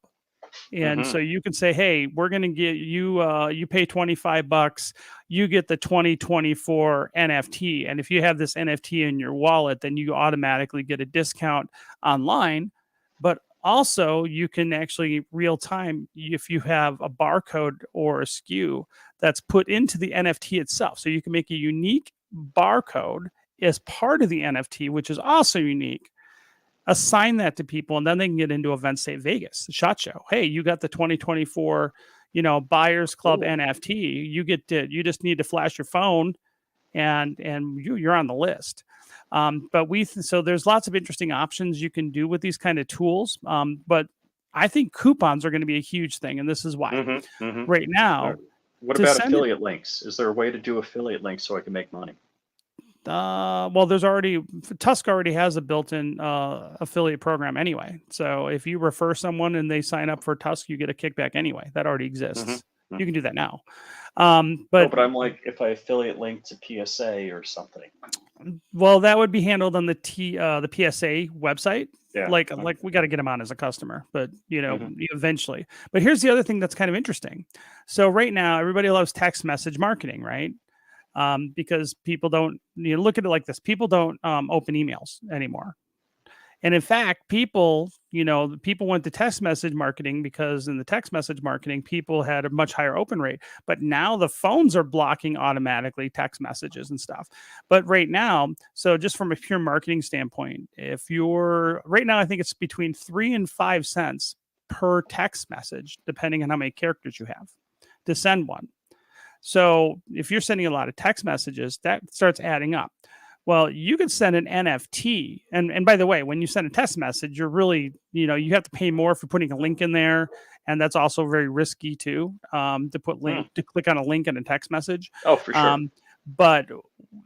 S2: And so you can say, hey, we're going to get you, you pay $25, you get the 2024 NFT. And if you have this NFT in your wallet, then you automatically get a discount online. But also you can actually real time, if you have a barcode or a SKU that's put into the NFT itself. So you can make a unique barcode as part of the NFT, which is also unique. Assign that to people, and then they can get into events, say Vegas, the SHOT Show. Hey, you got the 2024, Buyers Club NFT. You just need to flash your phone, and you're on the list. So there's lots of interesting options you can do with these kind of tools. But I think coupons are going to be a huge thing, and this is why. Right now,
S1: what about affiliate links? Is there a way to do affiliate links so I can make money?
S2: Well, Tusk already has a built-in affiliate program anyway. So if you refer someone and they sign up for Tusk, you get a kickback anyway. That already exists. You can do that now. But
S1: I'm like, if I affiliate link to PSA or something.
S2: Well, that would be handled on the PSA website.
S1: Yeah.
S2: Like we got to get them on as a customer, but eventually. But here's the other thing that's kind of interesting. So right now, everybody loves text message marketing, right? Because people don't, look at it like this. People don't open emails anymore. And in fact, people went to text message marketing because in the text message marketing, people had a much higher open rate. But now the phones are blocking automatically text messages and stuff. But right now, so just from a pure marketing standpoint, right now, I think it's between 3 and 5 cents per text message, depending on how many characters you have to send one. So if you're sending a lot of text messages, that starts adding up. Well, you could send an NFT. And by the way, when you send a text message, you're really, you have to pay more for putting a link in there. And that's also very risky too, to click on a link in a text message.
S1: Oh, for sure.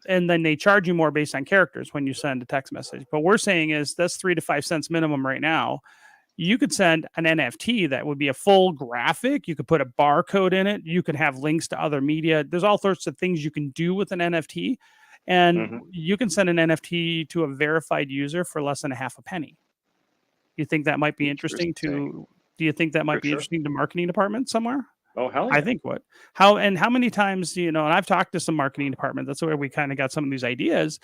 S2: And then they charge you more based on characters when you send a text message. But we're saying is that's 3 to 5 cents minimum right now. You could send an NFT that would be a full graphic. You could put a barcode in it. You could have links to other media. There's all sorts of things you can do with an NFT. And you can send an NFT to a verified user for less than a half a penny. You think that might be interesting to marketing departments somewhere?
S1: Oh, hell yeah.
S2: I think what? How many times, and I've talked to some marketing department, that's where we kind of got some of these ideas,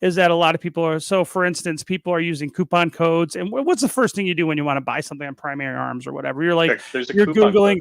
S2: is that a lot of people are, so for instance, people are using coupon codes. And what's the first thing you do when you want to buy something on Primary Arms or whatever? You're like, you're Googling,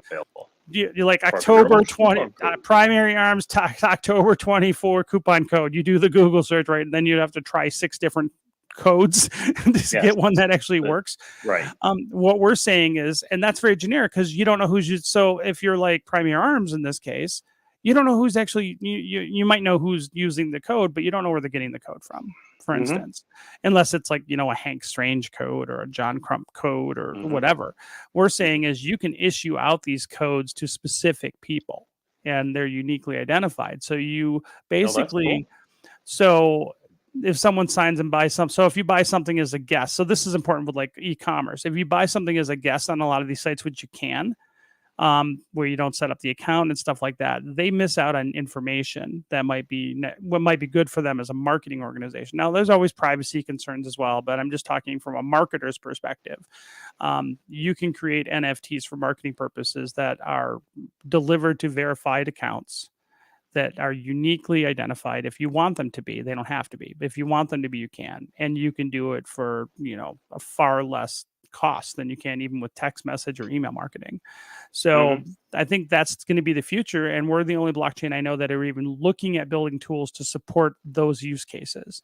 S2: you're like October 20, Primary Arms, October 24 coupon code. You do the Google search, right? And then you have to try 6 different codes to get one that actually works.
S1: Right.
S2: What we're saying is, and that's very generic because you don't know who's used. So if you're like Primary Arms in this case, you don't know who's actually, you might know who's using the code, but you don't know where they're getting the code from, for instance, unless it's like, a Hank Strange code or a John Crump code or whatever. We're saying is you can issue out these codes to specific people and they're uniquely identified. So you basically, if someone signs and buys so if you buy something as a guest, so this is important with like e-commerce. If you buy something as a guest on a lot of these sites, which you can, where you don't set up the account and stuff like that, they miss out on information that might be good for them as a marketing organization. Now, there's always privacy concerns as well, but I'm just talking from a marketer's perspective. You can create NFTs for marketing purposes that are delivered to verified accounts that are uniquely identified. If you want them to be, they don't have to be. But if you want them to be, you can. And you can do it for, a far less cost than you can even with text message or email marketing. So I think that's going to be the future, and we're the only blockchain I know that are even looking at building tools to support those use cases.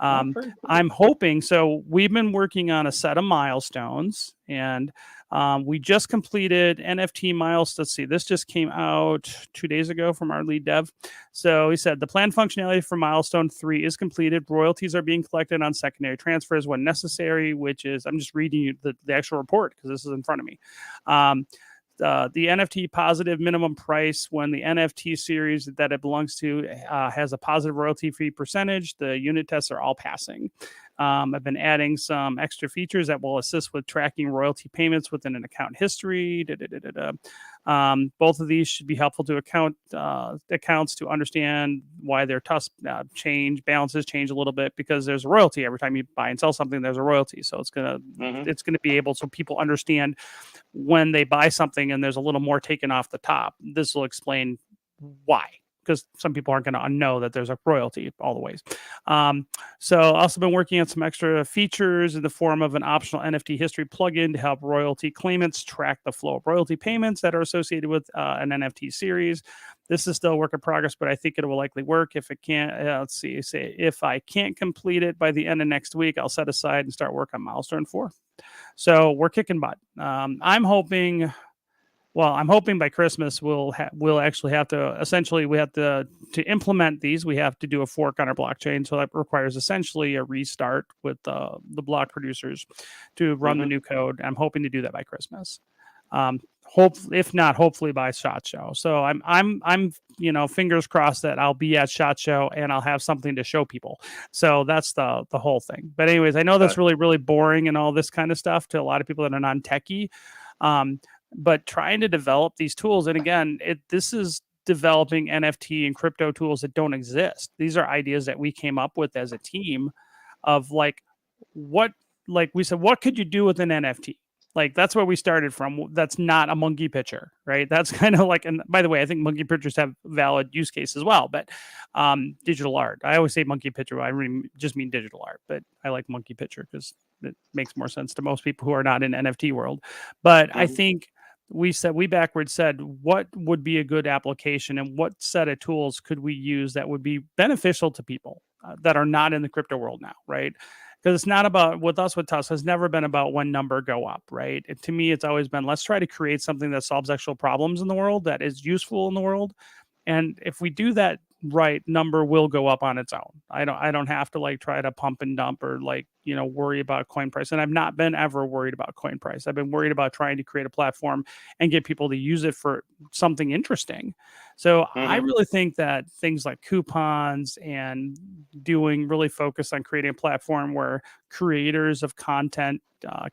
S1: Very cool.
S2: I'm hoping, so we've been working on a set of milestones, and we just completed NFT milestones. Let's see, this just came out 2 days ago from our lead dev. So he said the planned functionality for milestone 3 is completed. Royalties are being collected on secondary transfers when necessary, which is, I'm just reading you the actual report because this is in front of me. The NFT positive minimum price when the NFT series that it belongs to has a positive royalty free percentage. The unit tests are all passing. I've been adding some extra features that will assist with tracking royalty payments within an account history. Both of these should be helpful to accounts to understand why their balances change a little bit, because there's a royalty every time you buy and sell something. There's a royalty, so it's gonna be able so people understand when they buy something and there's a little more taken off the top. This will explain why, because some people aren't going to know that there's a royalty all the ways. So also been working on some extra features in the form of an optional NFT history plugin to help royalty claimants track the flow of royalty payments that are associated with an NFT series. This is still a work in progress, but I think it will likely work. If it can't, if I can't complete it by the end of next week, I'll set aside and start work on milestone 4. So we're kicking butt. I'm hoping by Christmas we'll actually have to, essentially we have to implement these. We have to do a fork on our blockchain, so that requires essentially a restart with the block producers to run the new code. I'm hoping to do that by Christmas. If not, hopefully by SHOT Show. So I'm fingers crossed that I'll be at SHOT Show and I'll have something to show people. So that's the whole thing. But anyways, I know that's really, really boring and all this kind of stuff to a lot of people that are non-techie. But trying to develop these tools, and again, this is developing NFT and crypto tools that don't exist. These are ideas that we came up with as a team of what we said, what could you do with an NFT? Like, that's where we started from. That's not a monkey picture, right? That's kind of like, and by the way, I think monkey pictures have valid use case as well, but digital art. I always say monkey picture. I really just mean digital art, but I like monkey picture because it makes more sense to most people who are not in NFT world. But I think we said, what would be a good application and what set of tools could we use that would be beneficial to people that are not in the crypto world now, right? Because it's not about, with Tusk has never been about when number go up, right? To me, it's always been, let's try to create something that solves actual problems in the world, that is useful in the world. And if we do that right, number will go up on its own. I don't have to try to pump and dump or worry about coin price. And I've not been ever worried about coin price. I've been worried about trying to create a platform and get people to use it for something interesting. So I really think that things like coupons and really focus on creating a platform where creators of content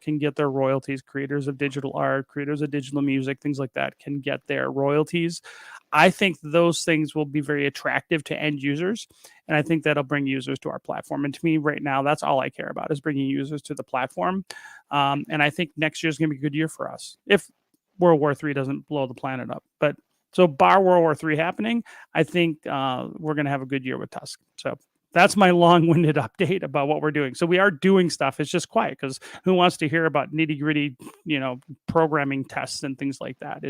S2: can get their royalties, creators of digital art, creators of digital music, things like that can get their royalties. I think those things will be very attractive to end users. And I think that'll bring users to our platform. And to me right now, that's all I care about, is bringing users to the platform. And I think next year is going to be a good year for us if World War III doesn't blow the planet up. But so bar World War III happening, I think we're going to have a good year with Tusk. So that's my long-winded update about what we're doing. So we are doing stuff. It's just quiet because who wants to hear about nitty-gritty, programming tests and things like that?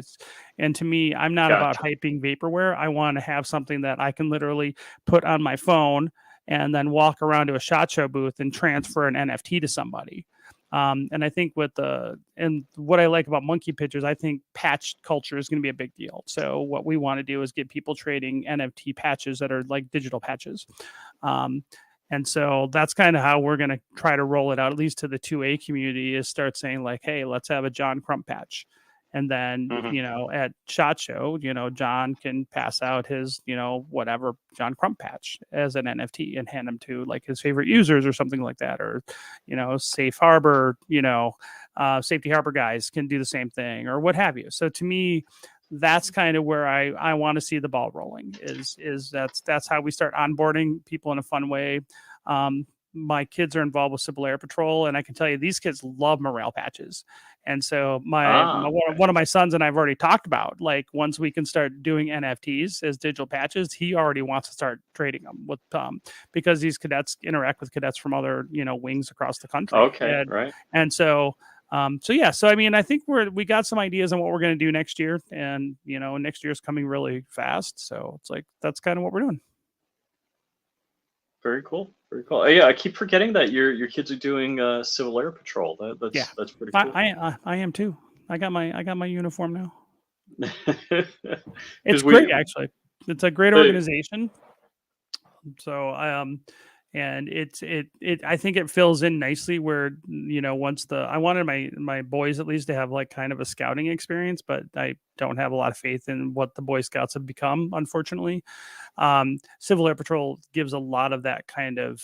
S2: And to me, I'm not about hyping vaporware. I want to have something that I can literally put on my phone and then walk around to a SHOT Show booth and transfer an NFT to somebody. And I think and what I like about monkey pictures, I think patch culture is going to be a big deal. So what we want to do is get people trading NFT patches that are like digital patches. And so that's kind of how we're going to try to roll it out, at least to the 2A community, is start saying hey, let's have a John Crump patch. And then, at SHOT Show, John can pass out his, whatever John Crump patch as an NFT and hand them to his favorite users or something like that. Or, Safe Harbor, Safety Harbor guys can do the same thing or what have you. So to me, that's kind of where I want to see the ball rolling is that's how we start onboarding people in a fun way. My kids are involved with Civil Air Patrol, and I can tell you these kids love morale patches. And so one of my sons and I've already talked about, once we can start doing NFTs as digital patches, he already wants to start trading them with because these cadets interact with cadets from other wings across the country.
S1: Okay, right.
S2: And so So yeah, so I mean, I think we got some ideas on what we're going to do next year, and next year's coming really fast. So it's like that's kind of what we're doing.
S1: Very cool. Very cool. Yeah, I keep forgetting that your kids are doing Civil Air Patrol. That's pretty cool.
S2: I am too. I got my uniform now. It's
S1: 'Cause
S2: great, actually. It's a great
S1: the-
S2: organization. So and I think it fills in nicely where once I wanted my boys at least to have like kind of a scouting experience, but I don't have a lot of faith in what the Boy Scouts have become, unfortunately. Civil Air Patrol gives a lot of that kind of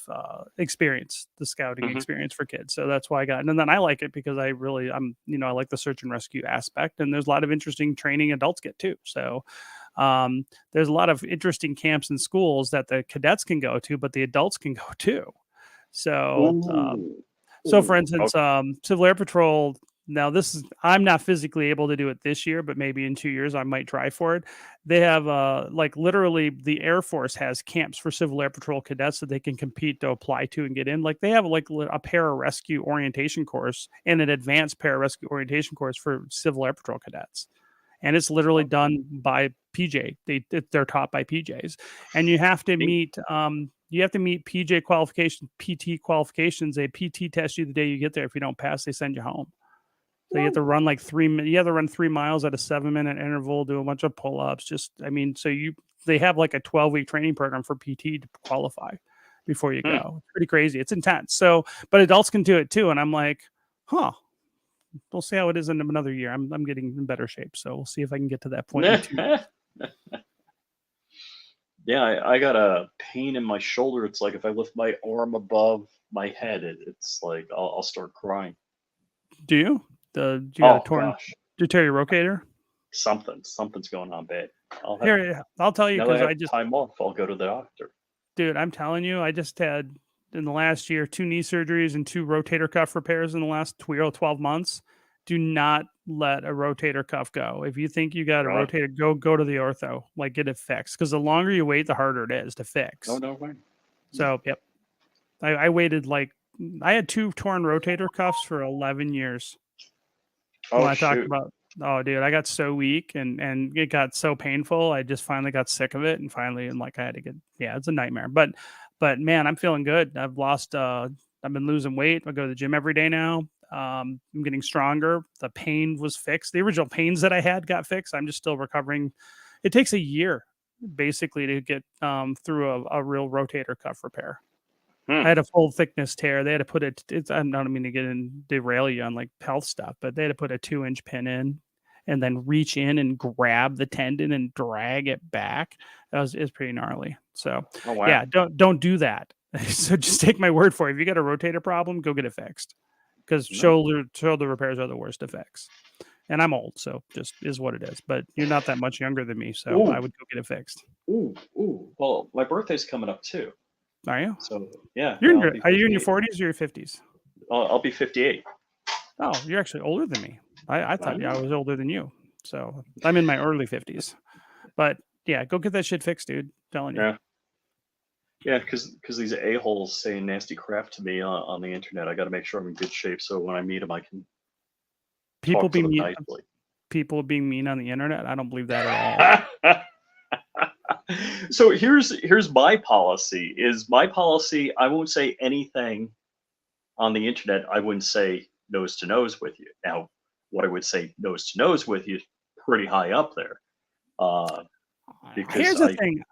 S2: experience, the scouting experience for kids. So that's why I got it. And then I like it because I like the search and rescue aspect, and there's a lot of interesting training adults get too. So there's a lot of interesting camps and schools that the cadets can go to, but the adults can go too. So, for instance, Civil Air Patrol. Now, I'm not physically able to do it this year, but maybe in 2 years I might try for it. They have like literally the Air Force has camps for Civil Air Patrol cadets that they can compete to apply to and get in. Like they have like a pararescue orientation course and an advanced pararescue orientation course for Civil Air Patrol cadets. And it's literally done by PJ. They're taught by PJs, and you have to meet PJ qualifications, PT qualifications. They PT test you the day you get there. If you don't pass, they send you home. So you have to run you have to run 3 miles at a 7-minute interval, do a bunch of pull-ups. They have like a 12-week training program for PT to qualify before you go. It's pretty crazy. It's intense. So, but adults can do it too. And I'm like, huh. We'll see how it is in another year. I'm getting in better shape, so we'll see if I can get to that point.
S1: Yeah, I got a pain in my shoulder. It's like if I lift my arm above my head, it's like I'll start crying.
S2: Do you? Do you got a torn?
S1: Gosh.
S2: Do you tear your rotator?
S1: Something's going on bad.
S2: I'll tell you because I just
S1: time off. I'll go to the doctor.
S2: Dude, I'm telling you, I just had in the last year 2 knee surgeries and 2 rotator cuff repairs in the last 12 months. Do not let a rotator cuff go. If you think you got a rotator, go to the ortho, like get it fixed. Because the longer you wait, the harder it is to fix.
S1: No way.
S2: So, yep. I waited I had 2 torn rotator cuffs for 11 years. Talked about, dude, I got so weak and it got so painful. I just finally got sick of it. And finally, I had to it's a nightmare. But man, I'm feeling good. I've been losing weight. I go to the gym every day now. I'm getting stronger. The pain was fixed. The original pains that I had got fixed. I'm just still recovering. It takes a year basically to get through a real rotator cuff repair. I had a full thickness tear. They had to put I don't mean to derail you on like health stuff, but they had to put a 2-inch pin in and then reach in and grab the tendon and drag it back. It's pretty gnarly. So yeah, don't do that. So just take my word for it. If you got a rotator problem, go get it fixed. Because shoulder repairs are the worst to fix. And I'm old, so just is what it is. But you're not that much younger than me, so I would go get it fixed.
S1: Ooh. Well, my birthday's coming up too.
S2: Are you?
S1: So yeah.
S2: Are you in your 40s or your 50s?
S1: I'll be 58.
S2: Oh, you're actually older than me. I thought I was older than you. So I'm in my early 50s. But yeah, go get that shit fixed, dude. I'm telling you.
S1: Yeah, because these a-holes saying nasty crap to me on the internet. I got to make sure I'm in good shape so when I meet them, I can talk to them nicely.
S2: People being mean on the internet? I don't believe that at all.
S1: So here's my policy. I won't say anything on the internet I wouldn't say nose to nose with you. Now, what I would say nose to nose with you, pretty high up there. Because
S2: here's the thing.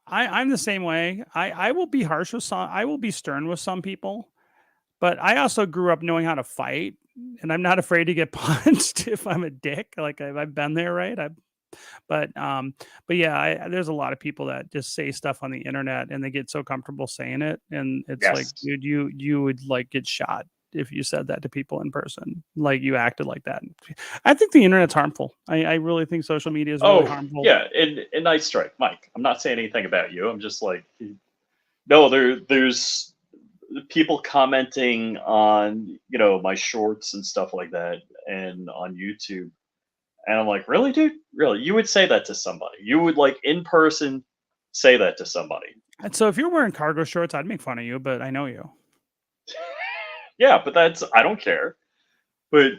S2: I'm the same way. I will be harsh with some. I will be stern with some people, but I also grew up knowing how to fight, and I'm not afraid to get punched if I'm a dick. Like I've been there, right? But yeah, there's a lot of people that just say stuff on the internet and they get so comfortable saying it, and it's like, dude, you would like get shot if you said that to people in person, like you acted like that. I think the internet's harmful. I really think social media is really harmful.
S1: Yeah, and nice strike, Mike. I'm not saying anything about you. I'm just like, no, there's people commenting on my shorts and stuff like that, and on YouTube, and I'm like, really, dude? Really? You would say that to somebody? You would like in person say that to somebody?
S2: And so if you're wearing cargo shorts, I'd make fun of you, but I know you.
S1: Yeah, but I don't care. But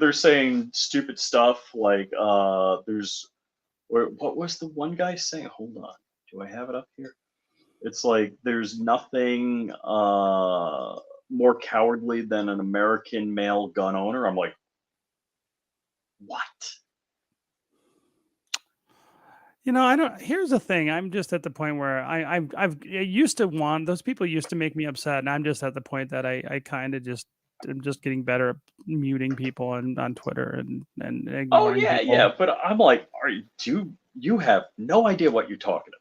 S1: they're saying stupid stuff like what was the one guy saying? Hold on, do I have it up here? It's like there's nothing more cowardly than an American male gun owner. I'm like, what?
S2: I don't. Here's the thing. I'm just at the point where I used to want those people used to make me upset, and I'm just at the point that I kind of just am just getting better at muting people on Twitter and
S1: Oh
S2: ignoring
S1: yeah,
S2: people.
S1: yeah. But I'm like, you have no idea what you're talking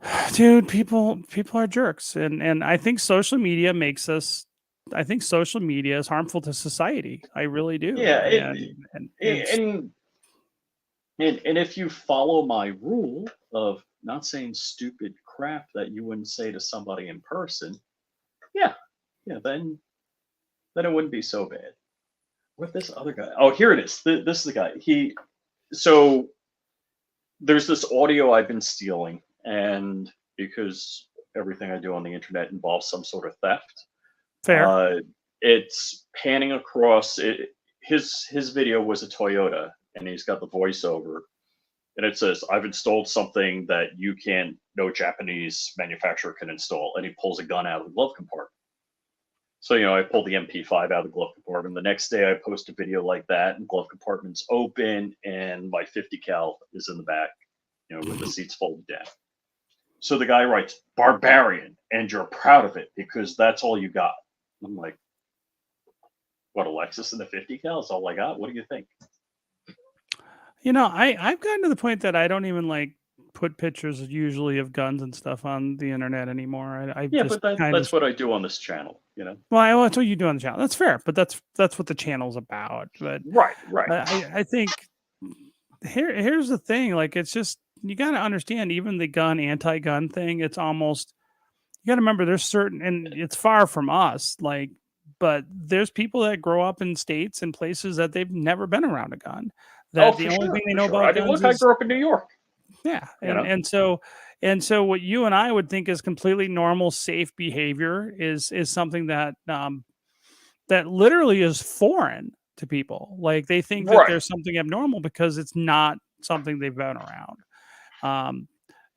S1: about.
S2: Dude, people are jerks, and I think social media makes us. I think social media is harmful to society. I really do.
S1: Yeah,
S2: and it's
S1: and if you follow my rule of not saying stupid crap that you wouldn't say to somebody in person, yeah, then it wouldn't be so bad. What this other guy? Oh, here it is. This is the guy. So there's this audio I've been stealing, and because everything I do on the internet involves some sort of theft,
S2: fair.
S1: it's panning across. His video was a Toyota, and he's got the voiceover, and it says, "I've installed something that no Japanese manufacturer can install," and he pulls a gun out of the glove compartment. So, I pulled the MP5 out of the glove compartment. The next day I post a video like that, and glove compartment's open, and my 50 cal is in the back, with the seats folded down. So the guy writes, "Barbarian, and you're proud of it because that's all you got." I'm like, what, a Lexus and the 50 cal is all I got? What do you think?
S2: I've gotten to the point that I don't even like put pictures usually of guns and stuff on the internet anymore. I
S1: Yeah,
S2: just
S1: but that's what I do on this channel,
S2: Well, that's what you do on the channel. That's fair, but that's what the channel's about. But
S1: Right.
S2: I think here's the thing. Like, it's just you got to understand. Even the anti-gun thing. It's almost you got to remember. There's certain, and it's far from us. Like, but there's people that grow up in states and places that they've never been around a gun. That the only thing they know about
S1: I mean,
S2: guns
S1: look, I
S2: is
S1: grew up in New York.
S2: yeah, and so what you and I would think is completely normal, safe behavior is something that that literally is foreign to people. Like, they think that
S1: Right.
S2: there's something abnormal because it's not something they've been around.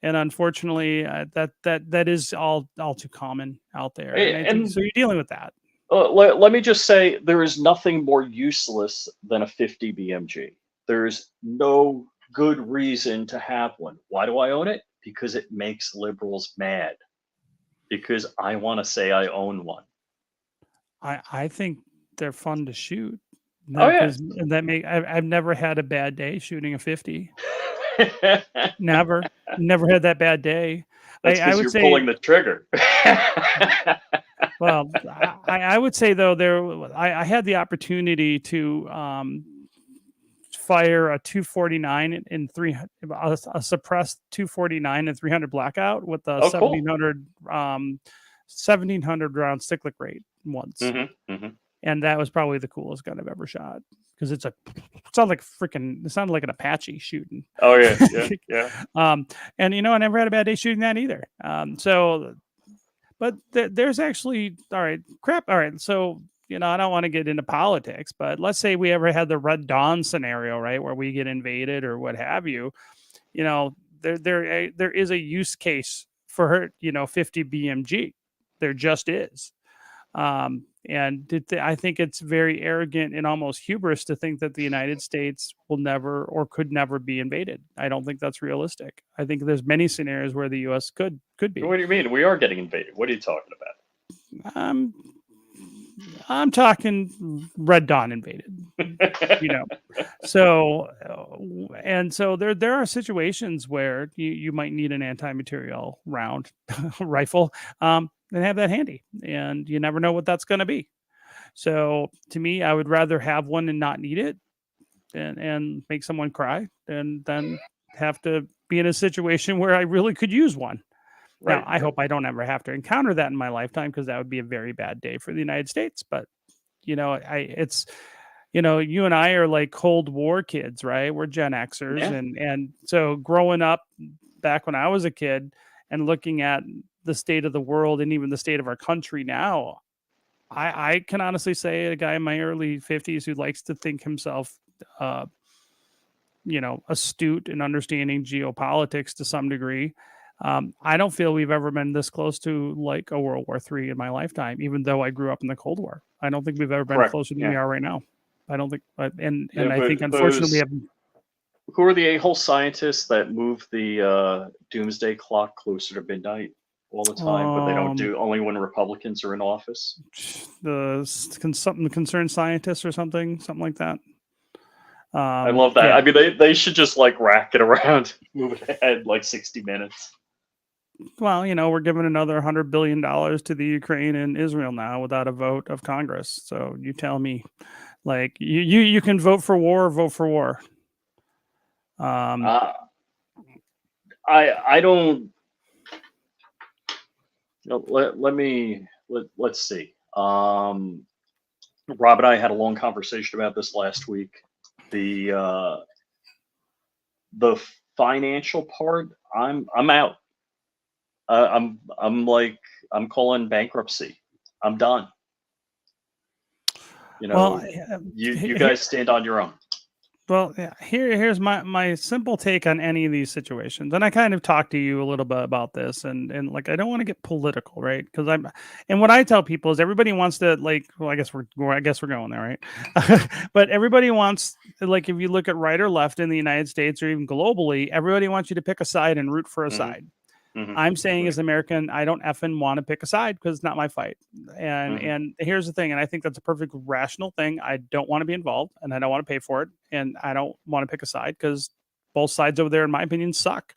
S2: And unfortunately, that is all too common out there. And I think so. You're dealing with that.
S1: Let me just say, there is nothing more useless than a 50 BMG. There's no good reason to have one. Why do I own it? Because it makes liberals mad. Because I want to say I own one.
S2: I think they're fun to shoot.
S1: Oh yeah.
S2: I've never had a bad day shooting a 50. Never had that bad day.
S1: That's because you're pulling the trigger.
S2: Well, I would say though I had the opportunity to fire a 249 in 300, a suppressed 249 and 300 blackout with a 1700 round cyclic rate once. And that was probably the coolest gun I've ever shot, because it sounded like an Apache shooting.
S1: Oh yeah.
S2: And I never had a bad day shooting that either. But there's actually all right. So I don't want to get into politics, but let's say we ever had the Red Dawn scenario, right, where we get invaded or what have you. There is a use case for her. 50 BMG. There just is. And I think it's very arrogant and almost hubris to think that the United States will never or could never be invaded. I don't think that's realistic. I think there's many scenarios where the U.S. could be.
S1: What do you mean? We are getting invaded. What are you talking about?
S2: I'm talking Red Dawn invaded. So there are situations where you might need an anti-material round rifle. And have that handy, and you never know what that's going to be. So to me, I would rather have one and not need it and make someone cry than have to be in a situation where I really could use one. Now, I hope I don't ever have to encounter that in my lifetime, because that would be a very bad day for the United States. But, you and I are like Cold War kids, right? We're Gen Xers.
S1: Yeah.
S2: And so growing up back when I was a kid and looking at the state of the world and even the state of our country now, I can honestly say a guy in my early 50s who likes to think himself, astute in understanding geopolitics to some degree. I don't feel we've ever been this close to like a World War III in my lifetime, even though I grew up in the Cold War. I don't think we've ever been
S1: Correct.
S2: closer than
S1: Yeah.
S2: we are right now. I don't think, and
S1: Yeah,
S2: I think
S1: but
S2: unfortunately,
S1: who are the a-hole scientists that move the doomsday clock closer to midnight all the time, but they don't do only when Republicans are in office?
S2: Something concerned scientists or something like that.
S1: I love that.
S2: Yeah.
S1: I mean, they should just like rack it around, move it ahead like 60 minutes.
S2: Well, we're giving another $100 billion to the Ukraine and Israel now without a vote of Congress. So you tell me, like, you can vote for war or vote for war.
S1: I don't. Let's see. Rob and I had a long conversation about this last week. The financial part, I'm out. I'm calling bankruptcy. I'm done.
S2: Well,
S1: you guys stand on your own.
S2: Well, yeah, here's my simple take on any of these situations, and I kind of talked to you a little bit about this, and like I don't want to get political, right? Because and what I tell people is everybody wants to I guess we're going there, right? But everybody wants, like, if you look at right or left in the United States or even globally, everybody wants you to pick a side and root for a side. I'm saying as an American, I don't effing want to pick a side because it's not my fight. And here's the thing, and I think that's a perfect rational thing. I don't want to be involved, and I don't want to pay for it, and I don't want to pick a side because both sides over there, in my opinion, suck.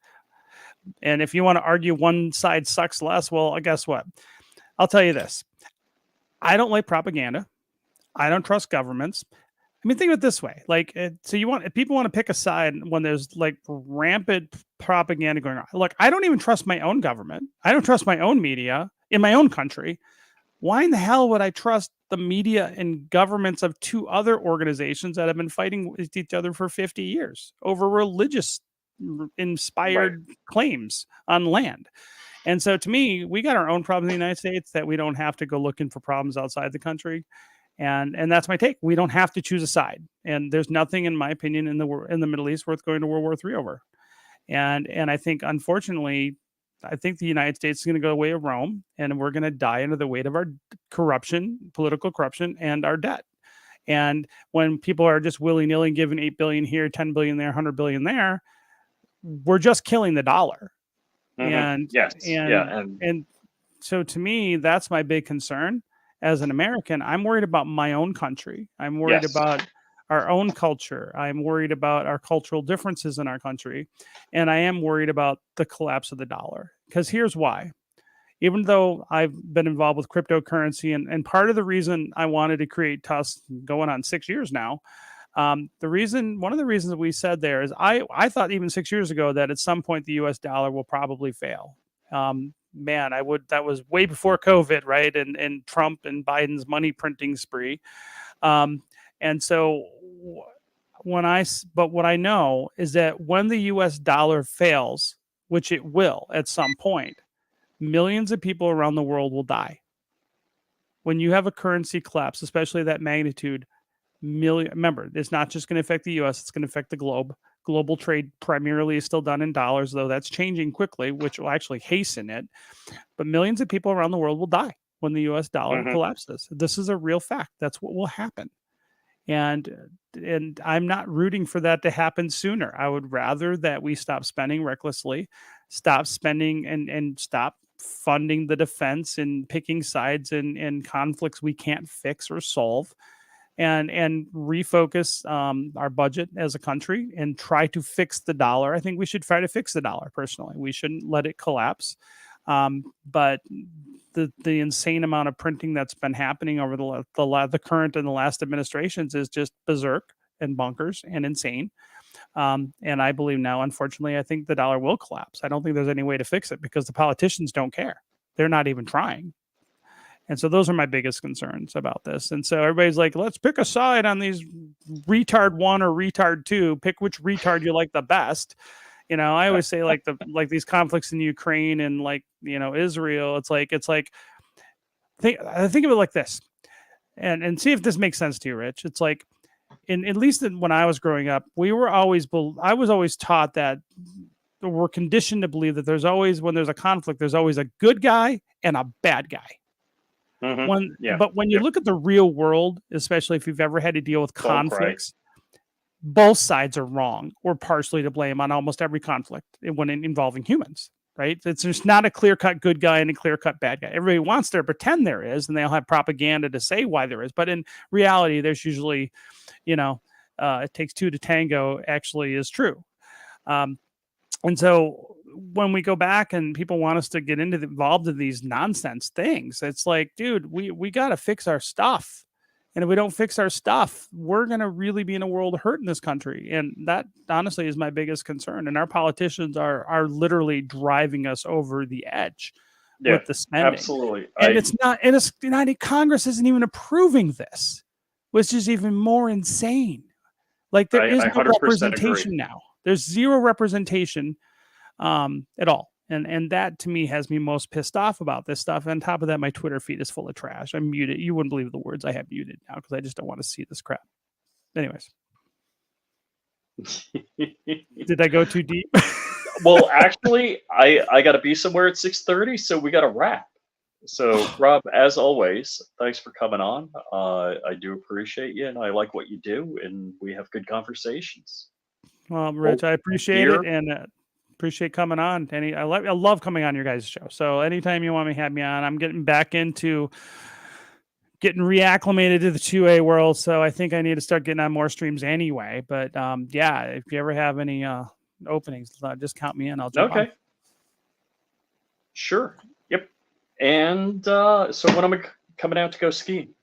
S2: And if you want to argue one side sucks less, well, guess what? I'll tell you this: I don't like propaganda. I don't trust governments. I mean, think of it this way: like, so people want to pick a side when there's like rampant propaganda going on. Look, I don't even trust my own government. I don't trust my own media in my own country. Why in the hell would I trust the media and governments of two other organizations that have been fighting with each other for 50 years over religious inspired claims on land? And so to me, we got our own problems in the United States that we don't have to go looking for problems outside the country. And that's my take. We don't have to choose a side, and there's nothing, in my opinion, in the Middle East worth going to World War III over. And I think, unfortunately, I think the United States is going to go the way of Rome, and we're going to die under the weight of our corruption, political corruption, and our debt. And when people are just willy-nilly giving $8 billion here, $10 billion there, $100 billion there, we're just killing the dollar. And so to me, that's my big concern. As an American, I'm worried about my own country. I'm worried about our own culture. I'm worried about our cultural differences in our country. And I am worried about the collapse of the dollar. Because here's why. Even though I've been involved with cryptocurrency, and part of the reason I wanted to create Tusk, going on 6 years now, one of the reasons that we said there is I thought even 6 years ago that at some point the US dollar will probably fail. That was way before COVID, right? And Trump and Biden's money printing spree. And so what I know is that when the US dollar fails, which it will at some point, millions of people around the world will die. When you have a currency collapse, especially that magnitude, remember, it's not just going to affect the US, it's going to affect the globe. Global trade primarily is still done in dollars, though that's changing quickly, which will actually hasten it. But millions of people around the world will die when the US dollar collapses. This is a real fact. That's what will happen. And I'm not rooting for that to happen sooner. I would rather that we stop spending recklessly, stop spending and stop funding the defense and picking sides in conflicts we can't fix or solve. And refocus our budget as a country and try to fix the dollar. I think we should try to fix the dollar personally. We shouldn't let it collapse. But the insane amount of printing that's been happening over the current and the last administrations is just berserk and bonkers and insane. And I believe now, unfortunately, I think the dollar will collapse. I don't think there's any way to fix it because the politicians don't care. They're not even trying. And so those are my biggest concerns about this. And so everybody's like, let's pick a side on these retard 1 or retard 2. Pick which retard you like the best. I always say like these conflicts in Ukraine and Israel. It's like think of it like this. and see if this makes sense to you, Rich. It's like, at least when I was growing up, I was always taught that we're conditioned to believe that there's always, when there's a conflict, there's always a good guy and a bad guy. But when you look at the real world, especially if you've ever had to deal with conflicts, both sides are wrong or partially to blame on almost every conflict when involving humans, right? There's not a clear-cut good guy and a clear-cut bad guy. Everybody wants to pretend there is, and they'll have propaganda to say why there is. But in reality, there's usually, it takes two to tango actually is true. And so when we go back and people want us to get involved in these nonsense things, it's like, dude, we got to fix our stuff. And if we don't fix our stuff, we're going to really be in a world of hurt in this country. And that honestly is my biggest concern. And our politicians are literally driving us over the edge with the spending.
S3: Absolutely.
S2: And Congress isn't even approving this, which is even more insane. Like there is no representation now. There's zero representation at all. And that to me has me most pissed off about this stuff. On top of that, my Twitter feed is full of trash. I'm muted. You wouldn't believe the words I have muted now because I just don't want to see this crap. Anyways. Did I go too deep?
S1: Well, actually, I got to be somewhere at 6:30, so we got to wrap. So, Rob, as always, thanks for coming on. I do appreciate you, and I like what you do, and we have good conversations.
S2: Well, Rich, I appreciate it, and appreciate coming on. I love coming on your guys' show. So anytime you want me to have me on, I'm getting back into getting reacclimated to the 2A world. So I think I need to start getting on more streams anyway. But if you ever have any openings, just count me in. I'll jump on.
S1: Sure. Yep. And so when am I coming out to go skiing?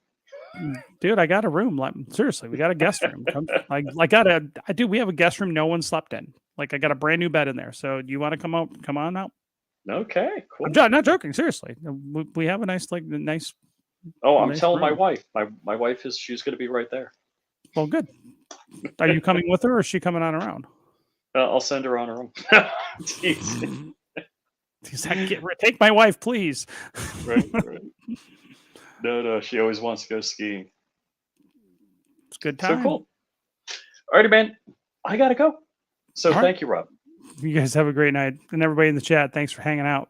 S2: Dude, I got a room. Like, seriously, we got a guest room. We have a guest room no one slept in. Like, I got a brand new bed in there. So do you want to come out? Come on out.
S1: Okay, cool.
S2: I'm not joking. Seriously, we have a nice.
S1: Oh, I'm telling my wife. My wife she's going to be right there.
S2: Well, good. Are you coming with her, or is she coming on her own?
S1: I'll send her on her own.
S2: Take my wife, please.
S1: Right. No, she always wants to go skiing.
S2: It's a good time.
S1: So cool. Alrighty, man. I gotta go. So thank you, Rob.
S2: You guys have a great night. And everybody in the chat, thanks for hanging out.